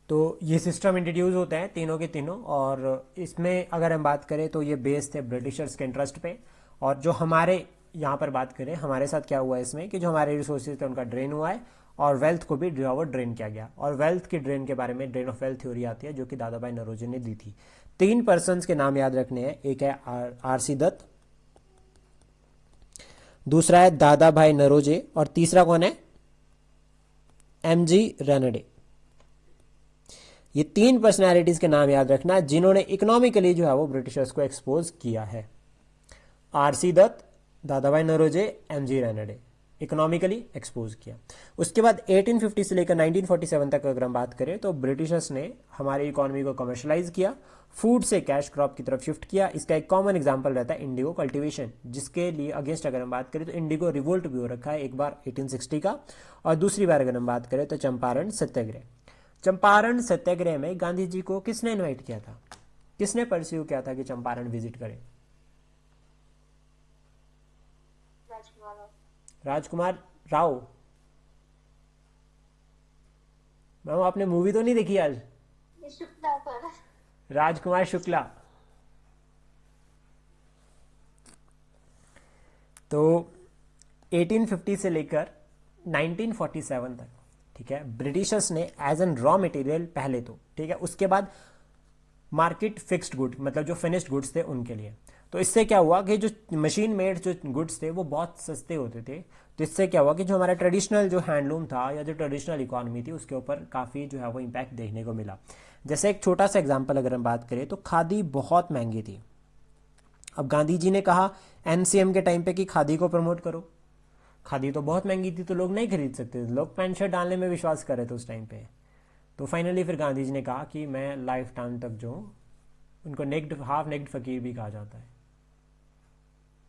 तो ये सिस्टम इंट्रोड्यूस होते हैं तीनों के तीनों, और इसमें अगर हम बात करें तो ये बेस थे ब्रिटिशर्स के इंटरेस्ट पे। और जो हमारे यहाँ पर बात करें हमारे साथ क्या हुआ है इसमें, कि जो हमारे रिसोर्सेज थे उनका ड्रेन हुआ है, और वेल्थ को भी जो है वो ड्रेन किया गया। और वेल्थ की ड्रेन के बारे में ड्रेन ऑफ वेल्थ थ्योरी आती है, जो कि दादा भाई नौरोजी ने दी थी। 3 पर्सन्स के नाम याद रखने हैं, एक है आर.सी. दत्त, दूसरा है दादा भाई नौरोजी, और तीसरा कौन है, एम.जी. रेनडे। ये 3 पर्सनैलिटीज के नाम याद रखना जिन्होंने इकोनॉमिकली जो है वो ब्रिटिशर्स को एक्सपोज किया है। आर.सी. दत्त, दादा भाई नौरोजी, एम.जी. रेनडे, इकोनॉमिकली एक्सपोज किया। उसके बाद 1850 से लेकर 1947 तक अगर हम बात करें तो ब्रिटिशर्स ने हमारी इकोनॉमी को कमर्शलाइज किया, फूड से कैश क्रॉप की तरफ शिफ्ट किया। इसका एक कॉमन एग्जांपल रहता है इंडिगो कल्टीवेशन, जिसके लिए अगेंस्ट अगर हम बात करें तो इंडिगो रिवोल्ट भी हो रखा है, एक बार 1860 का, और दूसरी बार अगर हम बात करें तो चंपारण सत्याग्रह। चंपारण सत्याग्रह में गांधी जी को किसने इन्वाइट किया था, किसने परस्यू किया था कि चंपारण विजिट करें? राजकुमार राव। मैम आपने मूवी तो नहीं देखी आज? राजकुमार शुक्ला। तो 1850 से लेकर 1947 तक, ठीक है, ब्रिटिशर्स ने एज एन रॉ मटेरियल पहले तो, ठीक है, उसके बाद मार्केट फिक्स्ड गुड मतलब जो फिनिश्ड गुड्स थे उनके लिए। तो इससे क्या हुआ कि जो मशीन मेड जो गुड्स थे वो बहुत सस्ते होते थे। तो इससे क्या हुआ कि जो हमारा ट्रेडिशनल जो हैंडलूम था या जो ट्रेडिशनल इकोनॉमी थी उसके ऊपर काफ़ी जो है वो इम्पैक्ट देखने को मिला। जैसे एक छोटा सा एग्जांपल अगर हम बात करें तो खादी बहुत महंगी थी। अब गांधी जी ने कहा एनसीएम के टाइम पे कि खादी को प्रमोट करो। खादी तो बहुत महंगी थी तो लोग नहीं खरीद सकते थे, लोग पैंट शर्ट डालने में विश्वास कर रहे थे उस टाइम पे। तो फाइनली फिर गांधी जी ने कहा कि मैं लाइफ टाइम तक जो उनको नेक्ड हाफ नेक्ड फकीर भी कहा जाता है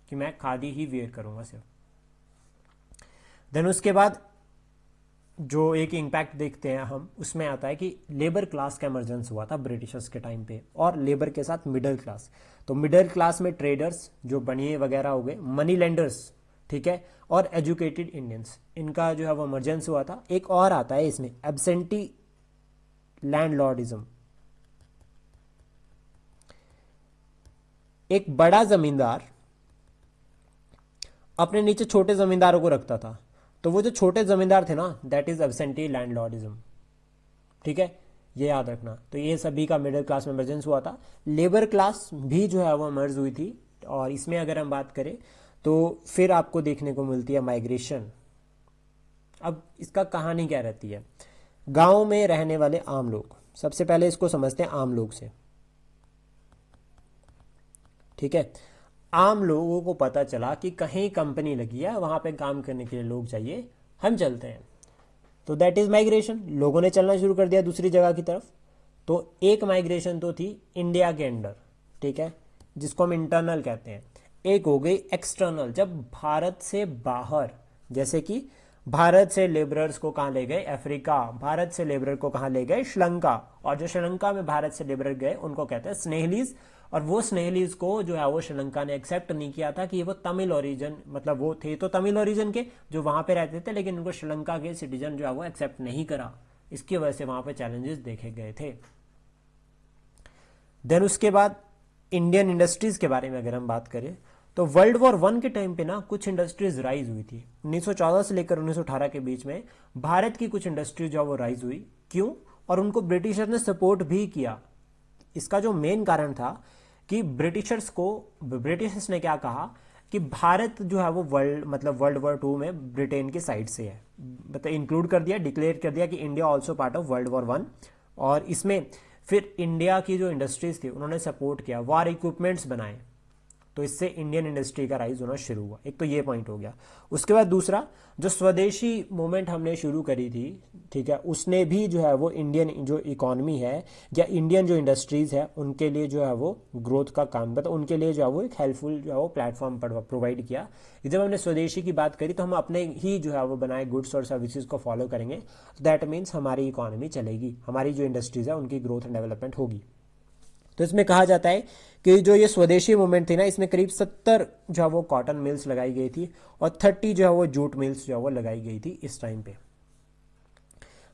कि मैं खादी ही वेयर करूंगा सिर्फ। देन उसके बाद जो एक इम्पैक्ट देखते हैं हम उसमें आता है कि लेबर क्लास का इमरजेंस हुआ था ब्रिटिशर्स के टाइम पे, और लेबर के साथ मिडिल क्लास। तो मिडिल क्लास में ट्रेडर्स जो बनिए वगैरह हो गए, मनी लेंडर्स, ठीक है, और एजुकेटेड इंडियंस, इनका जो है वो इमरजेंस हुआ था। एक और आता है इसमें एब्सेंटी लैंडलॉर्डिज्म। एक बड़ा जमींदार अपने नीचे छोटे जमींदारों को रखता था, तो वो जो छोटे जमींदार थे ना, दैट इज एब्सेंटी लैंडलॉर्डिज्म, ठीक है, ये याद रखना। तो ये सभी का मिडिल क्लास में इमरजेंस हुआ था। लेबर क्लास भी जो है वो मर्ज हुई थी। और इसमें अगर हम बात करें तो फिर आपको देखने को मिलती है माइग्रेशन। अब इसका कहानी क्या रहती है, गांव में रहने वाले आम लोग, सबसे पहले इसको समझते हैं आम लोग से, ठीक है। आम लोगों को पता चला कि कहीं कंपनी लगी है, वहां पे काम करने के लिए लोग चाहिए, हम चलते हैं। तो दैट इज माइग्रेशन, लोगों ने चलना शुरू कर दिया दूसरी जगह की तरफ। तो एक माइग्रेशन तो थी इंडिया के अंदर, ठीक है, जिसको हम इंटरनल कहते हैं। एक हो गई एक्सटर्नल, जब भारत से बाहर, जैसे कि भारत से लेबरर्स को कहाँ ले गए, अफ्रीका, भारत से लेबर को कहाँ ले गए, श्रीलंका, और जो श्रीलंका में भारत से लेबर गए उनको कहते हैं स्नेहलीज। और वो स्नेहलीज को जो है वो श्रीलंका ने एक्सेप्ट नहीं किया था कि वो तमिल ओरिजिन, मतलब वो थे तो तमिल ओरिजिन के जो वहां पे रहते थे, लेकिन उनको श्रीलंका के सिटीजन जो है वो एक्सेप्ट नहीं करा। इसकी वजह से वहां पे चैलेंजेस देखे गए थे। देन उसके बाद इंडियन इंडस्ट्रीज के बारे में अगर हम बात करें तो वर्ल्ड वॉर 1 के टाइम पे ना कुछ इंडस्ट्रीज राइज हुई थी। 1914 से लेकर 1918 के बीच में भारत की कुछ इंडस्ट्रीज जो वो राइज हुई। क्यों? और उनको ब्रिटिशर्स ने सपोर्ट भी किया। इसका जो मेन कारण था कि ब्रिटिशर्स ने क्या कहा कि भारत जो है वो वर्ल्ड वॉर 2 में ब्रिटेन की साइड से है, मतलब इंक्लूड कर दिया, डिक्लेयर कर दिया कि India also part of world war 1। और इसमें फिर इंडिया की जो इंडस्ट्रीज थी उन्होंने सपोर्ट किया, वार इक्विपमेंट्स बनाए, तो इससे इंडियन इंडस्ट्री का राइज होना शुरू हुआ। एक तो ये पॉइंट हो गया। उसके बाद दूसरा, जो स्वदेशी मूवमेंट हमने शुरू करी थी, ठीक है, उसने भी जो है वो इंडियन जो इकोनॉमी है या इंडियन जो इंडस्ट्रीज है उनके लिए जो है वो ग्रोथ का काम करता, उनके लिए जो है वो एक हेल्पफुल जो है वो प्लेटफॉर्म प्रोवाइड किया। जब हमने स्वदेशी की बात करी तो हम अपने ही जो है वो बनाए गुड्स और सर्विसेज को फॉलो करेंगे, दैट मीन्स हमारी इकोनॉमी चलेगी, हमारी जो इंडस्ट्रीज है उनकी ग्रोथ एंड डेवलपमेंट होगी। तो इसमें कहा जाता है कि जो ये स्वदेशी मूवमेंट थी ना, इसमें करीब 70 जो है वो कॉटन मिल्स लगाई गई थी और 30 जो है वो जूट मिल्स जो है वो लगाई गई थी इस टाइम पे।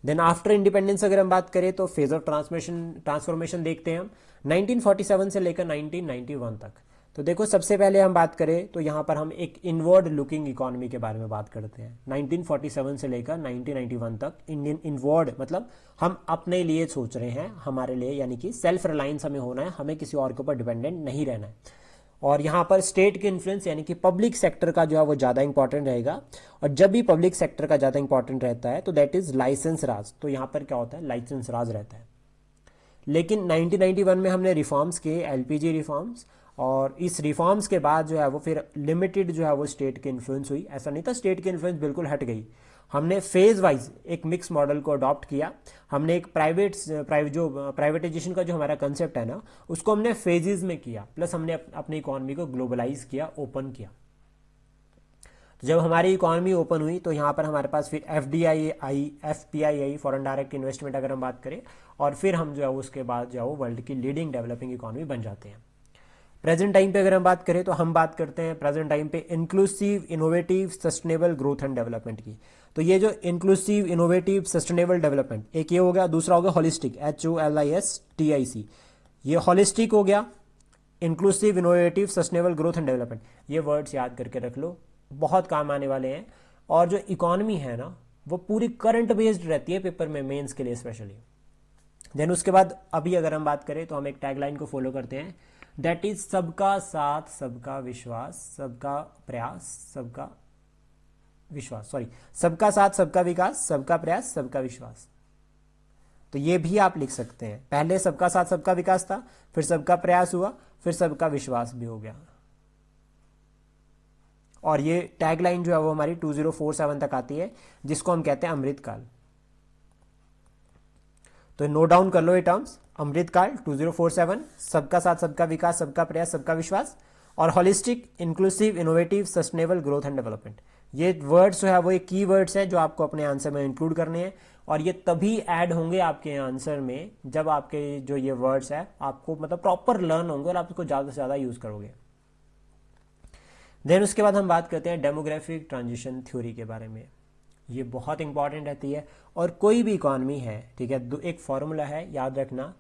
देन आफ्टर इंडिपेंडेंस अगर हम बात करें तो फेज ऑफ ट्रांसफॉर्मेशन देखते हैं हम 1947 से लेकर 1991 तक। तो देखो, सबसे पहले हम बात करें तो यहाँ पर हम एक इनवर्ड लुकिंग इकोनॉमी के बारे में बात करते हैं। 1947 से लेकर 1991 तक इंडियन इनवर्ड मतलब हम अपने लिए सोच रहे हैं, हमारे लिए, यानी कि सेल्फ रिलायंस हमें होना है, हमें किसी और के ऊपर डिपेंडेंट नहीं रहना है। और यहाँ पर स्टेट के इन्फ्लुएंस यानी कि पब्लिक सेक्टर का जो है वो ज़्यादा इंपॉर्टेंट रहेगा। और जब भी पब्लिक सेक्टर का ज़्यादा इंपॉर्टेंट रहता है तो दैट इज लाइसेंस राज। तो यहाँ पर क्या होता है, लाइसेंस राज रहता है। लेकिन 1991 में हमने रिफॉर्म्स किए, एलपीजी रिफॉर्म्स, और इस रिफॉर्म्स के बाद जो है वो फिर लिमिटेड जो है वो स्टेट की इन्फ्लुएंस हुई। ऐसा नहीं था स्टेट की इन्फ्लुएंस बिल्कुल हट गई, हमने फेज वाइज एक मिक्स मॉडल को अडॉप्ट किया। हमने एक प्राइवेटाइजेशन का जो हमारा कंसेप्ट है ना, उसको हमने फेजेस में किया, प्लस हमने अपनी इकोनॉमी को ग्लोबलाइज किया, ओपन किया। तो जब हमारी इकोनॉमी ओपन हुई तो यहाँ पर हमारे पास फिर एफडीआई आई, एफपीआई आई, फॉरेन डायरेक्ट इन्वेस्टमेंट अगर हम बात करें, और फिर हम जो है उसके बाद जो है वो वर्ल्ड की लीडिंग डेवलपिंग इकोनॉमी बन जाते हैं। प्रेजेंट टाइम पे अगर हम बात करें तो हम बात करते हैं प्रेजेंट टाइम पे inclusive, innovative, sustainable growth and development की। तो ये जो इंक्लूसिव, इनोवेटिव, सस्टेनेबल डेवलपमेंट, एक ये हो गया, दूसरा हो गया होलिस्टिक, HOLISTIC। ये होलिस्टिक हो गया, inclusive, innovative, sustainable growth and development. ये वर्ड्स याद करके रख लो, बहुत काम आने वाले हैं। और जो इकोनॉमी है ना, वो पूरी करंट बेस्ड रहती है पेपर में, मेंस के लिए स्पेशली। देन उसके बाद अभी अगर हम बात करें तो हम एक टैगलाइन को फॉलो करते हैं, दैट इज सबका साथ सबका विश्वास सबका प्रयास सबका विश्वास, सॉरी, सबका साथ सबका विकास सबका प्रयास सबका विश्वास। तो ये भी आप लिख सकते हैं, पहले सबका साथ सबका विकास था, फिर सबका प्रयास हुआ, फिर सबका विश्वास भी हो गया। और ये टैगलाइन जो है वो हमारी 2047 तक आती है, जिसको हम कहते हैं अमृतकाल। तो नोट डाउन कर लो ये टर्म्स, अमृतकाल 2047, सबका साथ सबका विकास सबका प्रयास सबका विश्वास, और holistic inclusive innovative sustainable growth and development. ये वर्ड्स जो है वो एक की वर्ड्स है जो आपको अपने आंसर में इंक्लूड करने हैं, और ये तभी ऐड होंगे आपके आंसर में जब आपके जो ये वर्ड्स है आपको मतलब प्रॉपर लर्न होंगे और आप इसको ज़्यादा से ज़्यादा यूज़ करोगे। देन उसके बाद हम बात करते हैं डेमोग्राफिक ट्रांजिशन थ्योरी के बारे में। ये बहुत इंपॉर्टेंट रहती है, और कोई भी इकॉनमी है, ठीक है, एक फॉर्मूला है याद रखना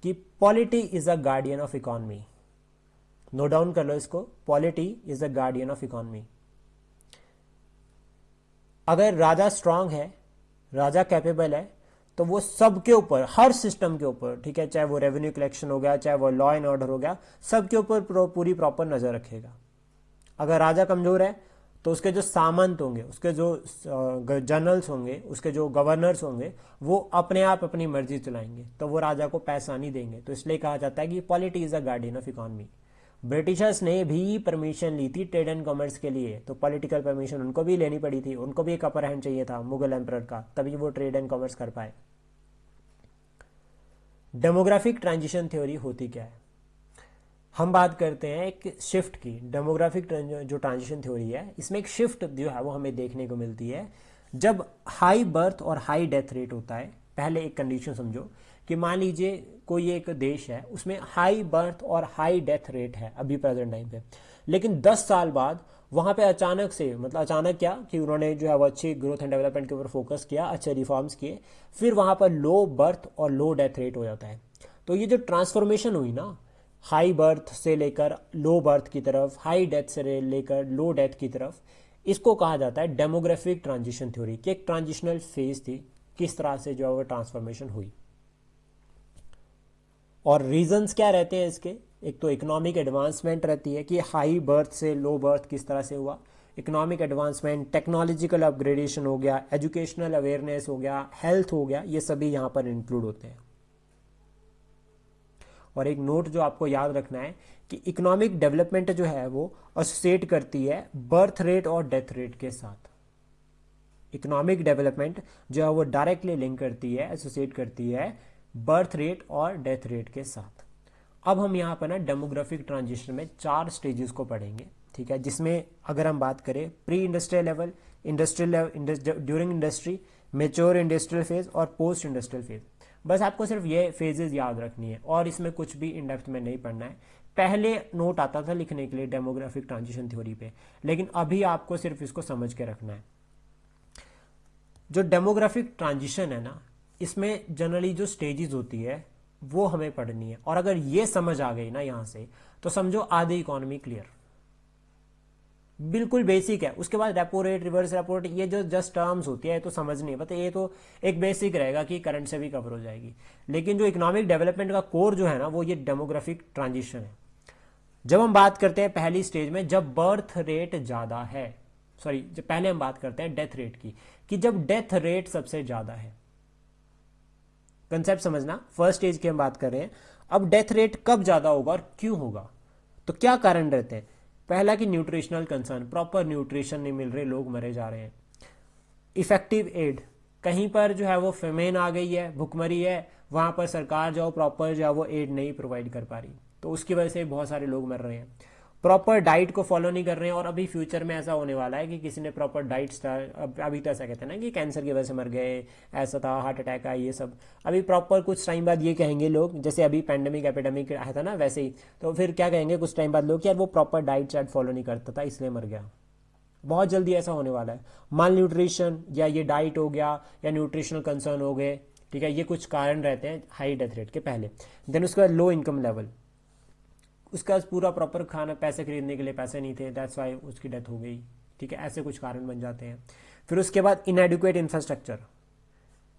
कि polity is a guardian of economy. Note down कर लो इसको, polity is a guardian of economy. अगर राजा स्ट्रांग है, राजा कैपेबल है, तो वो सबके ऊपर, हर सिस्टम के ऊपर, ठीक है, चाहे वो रेवेन्यू कलेक्शन हो गया, चाहे वो लॉ एंड ऑर्डर हो गया, सबके ऊपर पूरी प्रॉपर नजर रखेगा। अगर राजा कमजोर है तो उसके जो सामंत होंगे, उसके जो जनरल्स होंगे, उसके जो गवर्नर्स होंगे, वो अपने आप अपनी मर्जी चलाएंगे, तो वो राजा को पैसा नहीं देंगे। तो इसलिए कहा जाता है कि polity is a guardian of economy. Britishers ने भी परमिशन ली थी ट्रेड एंड कॉमर्स के लिए, तो पॉलिटिकल परमिशन उनको भी लेनी पड़ी थी, उनको भी एक अपर हैंड चाहिए था मुगल एम्परर का, तभी वो ट्रेड एंड कॉमर्स कर पाए। डेमोग्राफिक ट्रांजिशन थ्योरी होती क्या है? हम बात करते हैं एक शिफ्ट की। डेमोग्राफिक जो ट्रांजिशन थ्योरी है, इसमें एक शिफ्ट जो है वो हमें देखने को मिलती है जब हाई बर्थ और हाई डेथ रेट होता है। पहले एक कंडीशन समझो कि मान लीजिए कोई एक देश है, उसमें हाई बर्थ और हाई डेथ रेट है अभी प्रेजेंट टाइम पे, लेकिन 10 साल बाद वहां पे अचानक से, मतलब अचानक क्या कि उन्होंने जो है वो अच्छी ग्रोथ एंड डेवलपमेंट के ऊपर फोकस किया, अच्छे रिफॉर्म्स किए, फिर वहां पर लो बर्थ और लो डेथ रेट हो जाता है। तो ये जो ट्रांसफॉर्मेशन हुई ना, हाई बर्थ से लेकर लो बर्थ की तरफ, हाई डेथ से लेकर लो डेथ की तरफ, इसको कहा जाता है डेमोग्राफिक ट्रांजिशन थ्योरी कि एक ट्रांजिशनल फेज थी, किस तरह से जो है वो ट्रांसफॉर्मेशन हुई। और रीजंस क्या रहते हैं इसके? एक तो इकोनॉमिक एडवांसमेंट रहती है कि हाई बर्थ से लो बर्थ किस तरह से हुआ, इकोनॉमिक एडवांसमेंट, टेक्नोलॉजिकल अपग्रेडेशन हो गया, एजुकेशनल अवेयरनेस हो गया, हेल्थ हो गया, ये सभी यहाँ पर इंक्लूड होते हैं। और एक नोट जो आपको याद रखना है कि इकोनॉमिक डेवलपमेंट जो है वो एसोसिएट करती है बर्थ रेट और डेथ रेट के साथ। इकोनॉमिक डेवलपमेंट जो है वो डायरेक्टली लिंक करती है, एसोसिएट करती है बर्थ रेट और डेथ रेट के साथ। अब हम यहाँ पर ना डेमोग्राफिक ट्रांजिशन में 4 स्टेजेस को पढ़ेंगे, ठीक है, जिसमें अगर हम बात करें pre industrial level, industrial level, during industry, mature industrial phase और पोस्ट इंडस्ट्रियल फेज। बस आपको सिर्फ ये फेजेस याद रखनी है और इसमें कुछ भी इन डेप्थ में नहीं पढ़ना है। पहले नोट आता था लिखने के लिए डेमोग्राफिक ट्रांजिशन थ्योरी पे, लेकिन अभी आपको सिर्फ इसको समझ के रखना है। जो डेमोग्राफिक ट्रांजिशन है ना, इसमें जनरली जो स्टेजेस होती है वो हमें पढ़नी है, और अगर ये समझ आ गई ना यहां से, तो समझो आधी इकोनॉमी क्लियर, बिल्कुल बेसिक है। उसके बाद repo rate, reverse repo rate, ये जो जस्ट टर्म्स होती है तो समझनी है, मतलब ये तो एक बेसिक रहेगा कि करंट से भी कवर हो जाएगी। लेकिन जो इकोनॉमिक डेवलपमेंट का कोर जो है ना, वो ये डेमोग्राफिक ट्रांजिशन है। जब हम बात करते हैं पहली स्टेज में, जब बर्थ रेट ज्यादा है, सॉरी, जब पहले हम बात करते हैं डेथ रेट की, कि जब डेथ रेट सबसे ज्यादा है। कंसेप्ट समझना, फर्स्ट स्टेज की हम बात कर रहे हैं। अब डेथ रेट कब ज्यादा होगा और क्यों होगा, तो क्या कारण रहते हैं? पहला कि न्यूट्रिशनल कंसर्न, प्रॉपर न्यूट्रिशन नहीं मिल रहे, लोग मरे जा रहे हैं। इफेक्टिव एड, कहीं पर जो है वो फेमेन आ गई है, भुखमरी है, वहां पर सरकार जो प्रॉपर जो है वो एड नहीं प्रोवाइड कर पा रही, तो उसकी वजह से बहुत सारे लोग मर रहे हैं। प्रॉपर डाइट को फॉलो नहीं कर रहे हैं, और अभी फ्यूचर में ऐसा होने वाला है कि किसी ने प्रॉपर डाइट, अभी तो ऐसा कहते हैं ना कि कैंसर की वजह से मर गए, ऐसा था, हार्ट अटैक आया, ये सब अभी प्रॉपर कुछ टाइम बाद ये कहेंगे लोग, जैसे अभी पैंडेमिक एपिडेमिक आया था ना वैसे ही, तो फिर क्या कहेंगे कुछ टाइम बाद लोग, यार वो प्रॉपर डाइट चार्ट फॉलो नहीं करता था इसलिए मर गया। बहुत जल्दी ऐसा होने वाला है। माल न्यूट्रिशन, या ये डाइट हो गया, या न्यूट्रिशनल कंसर्न हो गए, ठीक है, ये कुछ कारण रहते हैं हाई डेथ रेट के पहले। देन उसके बाद लो इनकम लेवल, उसका पूरा प्रॉपर खाना, पैसे खरीदने के लिए पैसे नहीं थे, दैट्स वाई उसकी डेथ हो गई, ठीक है, ऐसे कुछ कारण बन जाते हैं। फिर उसके बाद इनएडिक्वेट इंफ्रास्ट्रक्चर।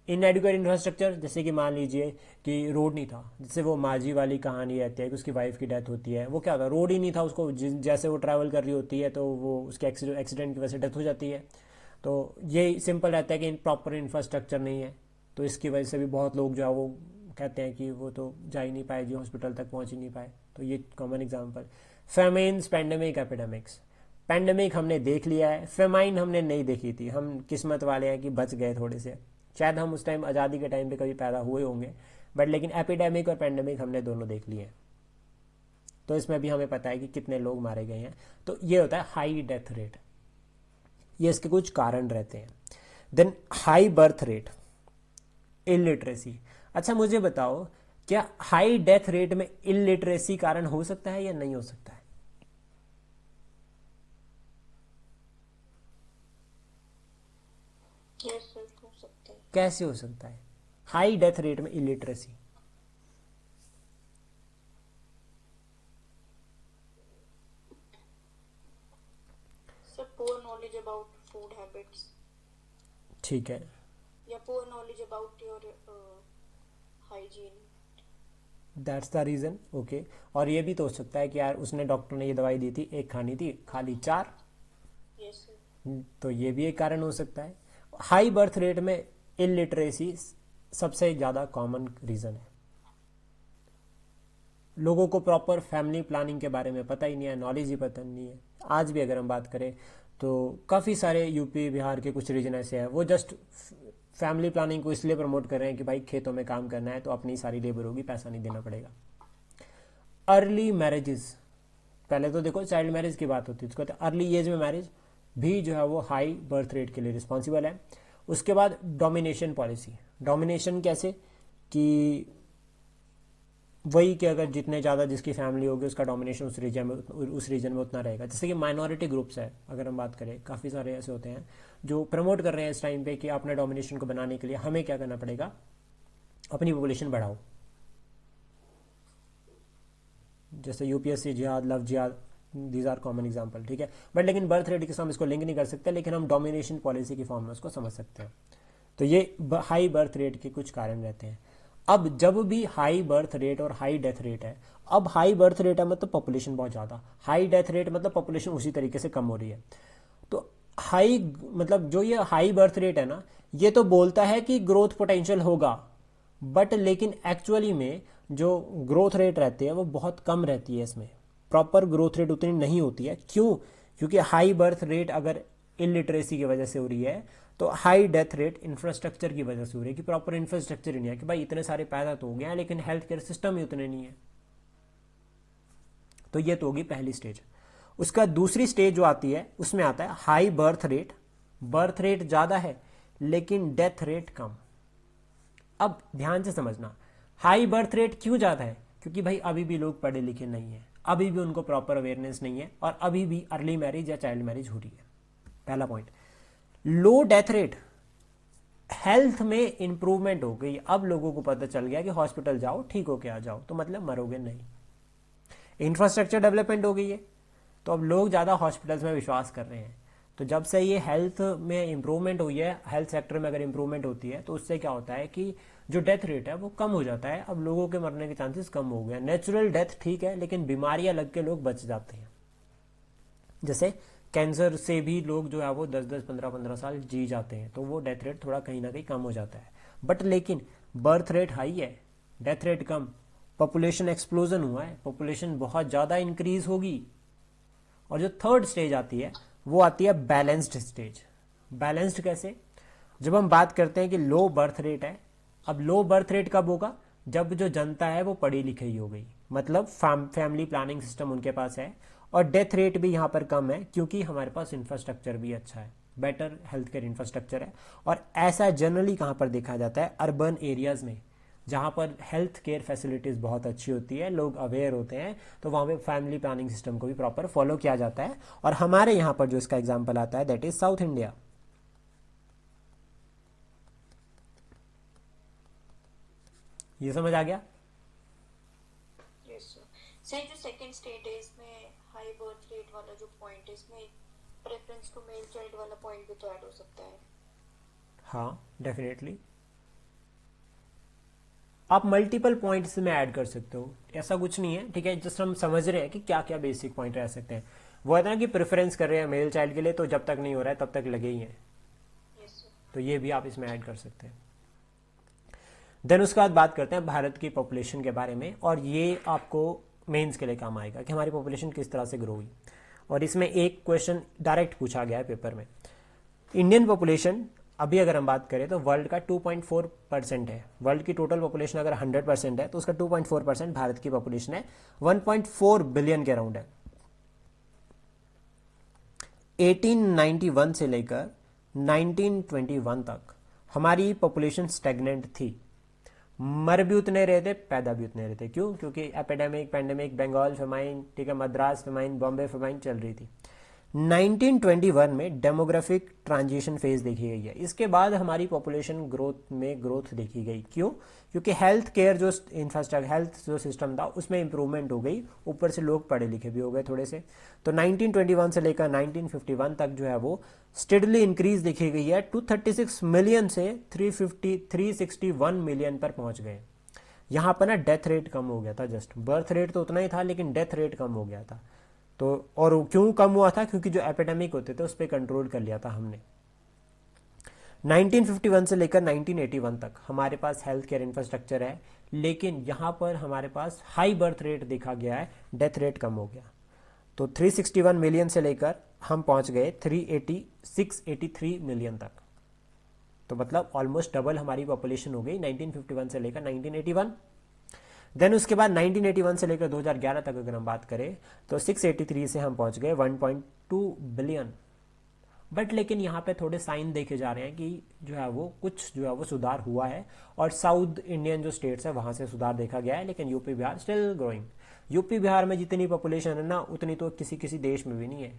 इनएडिक्वेट इंफ्रास्ट्रक्चर जैसे कि मान लीजिए कि रोड नहीं था, जिससे वो माजी वाली कहानी रहती है कि उसकी वाइफ की डेथ होती है, वो क्या होता है, रोड ही नहीं था, उसको जैसे वो ट्रैवल कर रही होती है तो वो उसके एक्सीडेंट की वजह से डेथ हो जाती है। तो ये सिंपल रहता है कि प्रॉपर इंफ्रास्ट्रक्चर नहीं है, तो इसकी वजह से भी बहुत लोग जो है वो कहते हैं कि वो तो जा ही नहीं पाए जी, हॉस्पिटल तक पहुंच ही नहीं पाए। तो ये common example. Famines, pandemic, epidemics. Pandemic हमने देख लिया है, फेमाइन हमने नहीं देखी थी, हम किस्मत वाले हैं कि बच गए थोड़े से, शायद हम उस टाइम आज़ादी के टाइम पे कभी पैदा हुए होंगे, बट लेकिन एपिडेमिक और पैंडेमिक हमने दोनों देख लिए हैं। तो इसमें भी हमें पता है कि कितने लोग मारे गए हैं। तो ये होता है हाई डेथ रेट, ये इसके कुछ कारण रहते हैं। Then high birth rate, illiteracy. अच्छा मुझे बताओ, क्या हाई डेथ रेट में इलिटरेसी कारण हो सकता है या नहीं हो सकता है? यस सर, हो सकता है। कैसे हो सकता है हाई डेथ रेट में illiteracy? Sir poor knowledge about food habits ठीक है, या poor knowledge about your hygiene. That's the reason. Okay, और ये भी तो हो सकता है कि यार उसने, डॉक्टर ने ये दवाई दी थी, एक खानी थी, खाली 4। Yes sir. तो ये भी एक कारण हो सकता है। हाई बर्थ रेट में इलिटरेसी सबसे ज़्यादा कॉमन रीज़न है। लोगों को प्रॉपर फैमिली प्लानिंग के बारे में पता ही नहीं है, नॉलेज ही पता नहीं है। आज भी अगर हम बात करें तो काफ़ी सारे यूपी बिहार के कुछ रीजन ऐसे हैं, वो जस्ट फैमिली प्लानिंग को इसलिए प्रमोट कर रहे हैं कि भाई खेतों में काम करना है तो अपनी सारी लेबर होगी, पैसा नहीं देना पड़ेगा। अर्ली मैरिजेस, पहले तो देखो चाइल्ड मैरिज की बात होती है, उसके बाद अर्ली एज में मैरिज भी जो है वो हाई बर्थ रेट के लिए रिस्पॉन्सिबल है। उसके बाद डोमिनेशन पॉलिसी। डोमिनेशन कैसे कि वही कि अगर जितने ज़्यादा जिसकी फैमिली होगी उसका डोमिनेशन उस रीजन में उतना रहेगा। जैसे कि माइनॉरिटी ग्रुप्स है, अगर हम बात करें, काफ़ी सारे ऐसे होते हैं जो प्रमोट कर रहे हैं इस टाइम पे कि अपने डोमिनेशन को बनाने के लिए हमें क्या करना पड़ेगा, अपनी पॉपुलेशन बढ़ाओ। जैसे यूपीएससी जिहाद, लव जिहाद, दीज आर कॉमन एग्जाम्पल, ठीक है। बट लेकिन बर्थ रेट के साथ हम इसको लिंक नहीं कर सकते, लेकिन हम डोमिनेशन पॉलिसी की फॉर्म में उसको समझ सकते हैं। तो ये हाई बर्थ रेट के कुछ कारण रहते हैं। अब जब भी हाई बर्थ रेट और हाई डेथ रेट है, अब हाई बर्थ रेट है मतलब पॉपुलेशन बहुत ज़्यादा, हाई डेथ रेट मतलब पॉपुलेशन उसी तरीके से कम हो रही है। तो हाई मतलब जो ये हाई बर्थ रेट है ना, ये तो बोलता है कि ग्रोथ पोटेंशियल होगा, बट लेकिन एक्चुअली में जो ग्रोथ रेट रहती है वो बहुत कम रहती है, इसमें प्रॉपर ग्रोथ रेट उतनी नहीं होती है। क्यों? क्योंकि हाई बर्थ रेट अगर इलिटरेसी की वजह से हो रही है, तो हाई डेथ रेट इंफ्रास्ट्रक्चर की वजह से हो रही है कि प्रॉपर इंफ्रास्ट्रक्चर ही नहीं है, कि भाई इतने सारे पैदा तो हो गए हैं लेकिन हेल्थ केयर सिस्टम ही उतने नहीं है। तो ये तो होगी पहली स्टेज। उसका दूसरी स्टेज जो आती है उसमें आता है high birth rate, birth rate ज़्यादा है लेकिन डेथ रेट कम। अब ध्यान से समझना, हाई बर्थ रेट क्यों ज़्यादा है? क्योंकि भाई अभी भी लोग पढ़े लिखे नहीं हैं, अभी भी उनको प्रॉपर अवेयरनेस नहीं है, और अभी भी अर्ली मैरिज या चाइल्ड मैरिज हो रही है, पहला पॉइंट। लो डेथ रेट, हेल्थ में इंप्रूवमेंट हो गई, अब लोगों को पता चल गया कि हॉस्पिटल जाओ ठीक होके आ जाओ, तो मतलब मरोगे नहीं। इंफ्रास्ट्रक्चर डेवलपमेंट हो गई है, तो अब लोग ज़्यादा हॉस्पिटल्स में विश्वास कर रहे हैं। तो जब से ये हेल्थ में इंप्रूवमेंट हुई है, हेल्थ सेक्टर में अगर इंप्रूवमेंट होती है, तो उससे क्या होता है कि जो डेथ रेट है वो कम हो जाता है, अब लोगों के मरने के चांसेस कम हो गए। नेचुरल डेथ ठीक है, लेकिन बीमारियां लग के लोग बच जाते हैं। जैसे कैंसर से भी लोग जो है वो 10-10, 15-15 साल जी जाते हैं, तो वो डेथ रेट थोड़ा कहीं ना कहीं कम हो जाता है। बट लेकिन बर्थ रेट हाई है, डेथ रेट कम, पॉपुलेशन एक्सप्लोजन हुआ है, पॉपुलेशन बहुत ज़्यादा इंक्रीज होगी। और जो थर्ड स्टेज आती है वो आती है बैलेंस्ड स्टेज। बैलेंस्ड कैसे? जब हम बात करते हैं कि लो बर्थ रेट है, अब लो बर्थ रेट कब होगा? जब जो जनता है वो पढ़ी लिखी हो गई, मतलब फैमिली प्लानिंग सिस्टम उनके पास है, और डेथ रेट भी यहाँ पर कम है क्योंकि हमारे पास इंफ्रास्ट्रक्चर भी अच्छा है, बेटर हेल्थ केयर इंफ्रास्ट्रक्चर है। और ऐसा जनरली कहाँ पर देखा जाता है? अर्बन एरियाज में, जहाँ पर हेल्थ केयर फैसिलिटीज़ बहुत अच्छी होती है, लोग अवेयर होते हैं, तो वहाँ पे फैमिली प्लानिंग सिस्टम को भी प्रॉपर फॉलो किया जाता है। और हमारे यहाँ पर जो इसका एग्जाम्पल आता है दैट इज साउथ इंडिया। ये समझ आ गया? Yes sir. सर जो सेकंड स्टेट है इसमें हाई बर्थ रेट वाला जो पॉइंट है, इसमें प्रेफरेंस टू मेल चाइल्ड वाला पॉइंट भी तो ऐड हो सकता है। हाँ डेफिनेटली, आप मल्टीपल पॉइंट्स में ऐड कर सकते हो, ऐसा कुछ नहीं है, ठीक है। जस्ट हम समझ रहे हैं कि क्या क्या बेसिक पॉइंट रह सकते हैं। वो है ना कि प्रेफरेंस कर रहे हैं मेल चाइल्ड के लिए, तो जब तक नहीं हो रहा है तब तक लगे ही हैं, यस सर। तो ये भी आप इसमें ऐड कर सकते हैं। देन उसके बाद बात करते हैं भारत की पॉपुलेशन के बारे में, और ये आपको मेंस के लिए काम आएगा कि हमारी पॉपुलेशन किस तरह से ग्रो हुई। और इसमें एक क्वेश्चन डायरेक्ट पूछा गया है पेपर में। इंडियन पॉपुलेशन अभी अगर हम बात करें तो वर्ल्ड का 2.4% है। वर्ल्ड की टोटल पॉपुलेशन अगर 100% है तो उसका 2.4% भारत की पॉपुलेशन है, 1.4 बिलियन के अराउंड है। 1891 से लेकर 1921 तक हमारी पॉपुलेशन स्टेगनेंट थी, मर भी उतने रहे थे, पैदा भी उतने रहे थे। क्यों? क्योंकि एपिडेमिक, पैंडेमिक, बंगाल फेमाइन, ठीक है, मद्रास फेमाइन, बॉम्बे फेमाइन चल रही थी। 1921 में डेमोग्राफिक ट्रांजिशन फेज देखी गई है। इसके बाद हमारी पॉपुलेशन ग्रोथ में ग्रोथ देखी गई। क्यों? क्योंकि हेल्थ केयर जो इंफ्रास्ट्रक्चर, हेल्थ जो सिस्टम था उसमें इंप्रूवमेंट हो गई, ऊपर से लोग पढ़े लिखे भी हो गए थोड़े से। तो 1921 से लेकर 1951 तक जो है वो स्टेडली इंक्रीज देखी गई है। 236 मिलियन से 361 मिलियन पर पहुंच गए। यहाँ पर ना डेथ रेट कम हो गया था, जस्ट बर्थ रेट तो उतना ही था लेकिन डेथ रेट कम हो गया था। तो और क्यों कम हुआ था? क्योंकि जो एपिडेमिक होते थे उस पर कंट्रोल कर लिया था हमने। 1951 से लेकर 1981 तक हमारे पास हेल्थ केयर इंफ्रास्ट्रक्चर है, लेकिन यहाँ पर हमारे पास हाई बर्थ रेट देखा गया है, डेथ रेट कम हो गया। तो 361 मिलियन से लेकर हम पहुंच गए 683 मिलियन तक। तो मतलब ऑलमोस्ट डबल हमारी पॉपुलेशन हो गई 1951 से लेकर 1981। देन उसके बाद 1981 से लेकर 2011 तक अगर हम बात करें तो 683 से हम पहुंच गए 1.2 बिलियन। बट लेकिन यहाँ पे थोड़े साइन देखे जा रहे हैं कि जो है वो कुछ जो है वो सुधार हुआ है, और साउथ इंडियन जो स्टेट्स है वहाँ से सुधार देखा गया है, लेकिन UP Bihar still growing. UP Bihar में जितनी पॉपुलेशन है ना उतनी तो किसी किसी देश में भी नहीं है।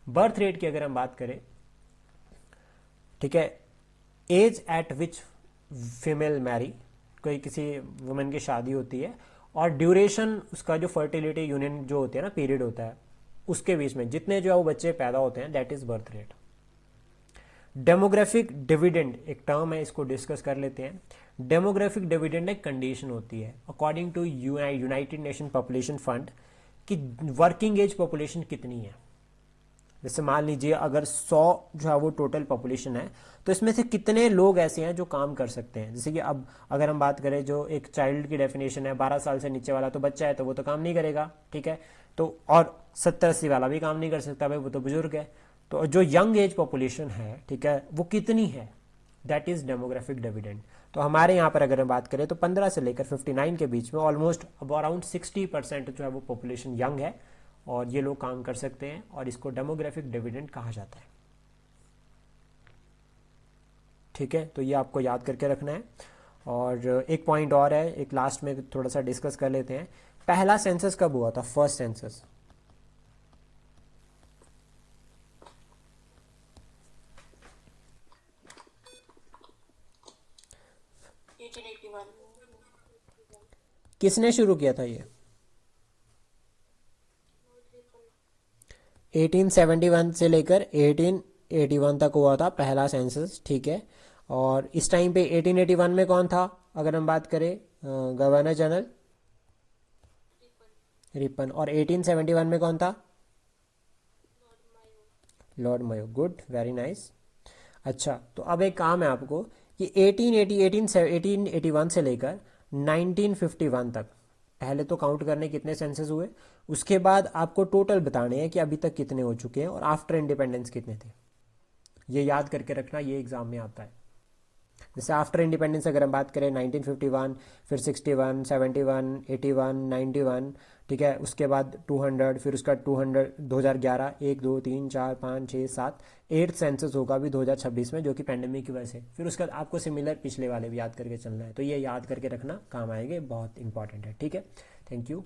बर्थ रेट की अगर हम बात करें, ठीक है, age at which female marry, कोई किसी वुमेन की शादी होती है, और ड्यूरेशन उसका जो फर्टिलिटी यूनियन जो होती है ना, पीरियड होता है, उसके बीच में जितने जो है वो बच्चे पैदा होते हैं, that is birth rate. Demographic dividend एक टर्म है, इसको डिस्कस कर लेते हैं। डेमोग्राफिक डिविडेंड एक कंडीशन होती है according to United Nation Population Fund कि वर्किंग एज पॉपुलेशन कितनी है। जैसे मान लीजिए अगर 100 जो है वो टोटल पॉपुलेशन है, तो इसमें से कितने लोग ऐसे हैं जो काम कर सकते हैं। जैसे कि अब अगर हम बात करें, जो एक चाइल्ड की डेफिनेशन है, 12 साल से नीचे वाला तो बच्चा है, तो वो तो काम नहीं करेगा, ठीक है। तो और 70-80 वाला भी काम नहीं कर सकता भाई, वो तो बुजुर्ग है। तो जो यंग एज पॉपुलेशन है, ठीक है, वो कितनी है, दैट इज डेमोग्राफिक डिविडेंड। तो हमारे यहाँ पर अगर हम बात करें तो 15 से लेकर 59 के बीच में ऑलमोस्ट अब अराउंड 60% जो है वो पॉपुलेशन यंग है, और ये लोग काम कर सकते हैं, और इसको डेमोग्राफिक डिविडेंड कहा जाता है। ठीक है, तो ये आपको याद करके रखना है। और एक पॉइंट और है, एक लास्ट में थोड़ा सा डिस्कस कर लेते हैं। पहला सेंसस कब हुआ था? First census 1881। किसने शुरू किया था ये? 1871 से लेकर 1881 तक हुआ था पहला सेंसस, ठीक है। और इस टाइम पे 1881 में कौन था अगर हम बात करें? Governor general Ripon. और 1871 में कौन था? Lord Mayo. Good, very nice. अच्छा, तो अब एक काम है आपको कि 1881 से लेकर 1951 तक पहले तो काउंट करने कितने सेंसस हुए, उसके बाद आपको टोटल बताने हैं कि अभी तक कितने हो चुके हैं और आफ्टर इंडिपेंडेंस कितने थे। ये याद करके रखना, ये एग्जाम में आता है। जैसे आफ्टर इंडिपेंडेंस अगर हम बात करें 1951, फिर 61, 71, 81, 91, ठीक है, उसके बाद 200, फिर उसका 200 2011, 1 2 3 4 5 6 7 8 सेंसस होगा अभी 2026 में, जो कि पेंडेमिक की वजह से। फिर उसका आपको सिमिलर पिछले वाले भी याद करके चलना है, तो ये याद करके रखना, काम आएंगे, बहुत इंपॉर्टेंट है। ठीक है, थैंक यू।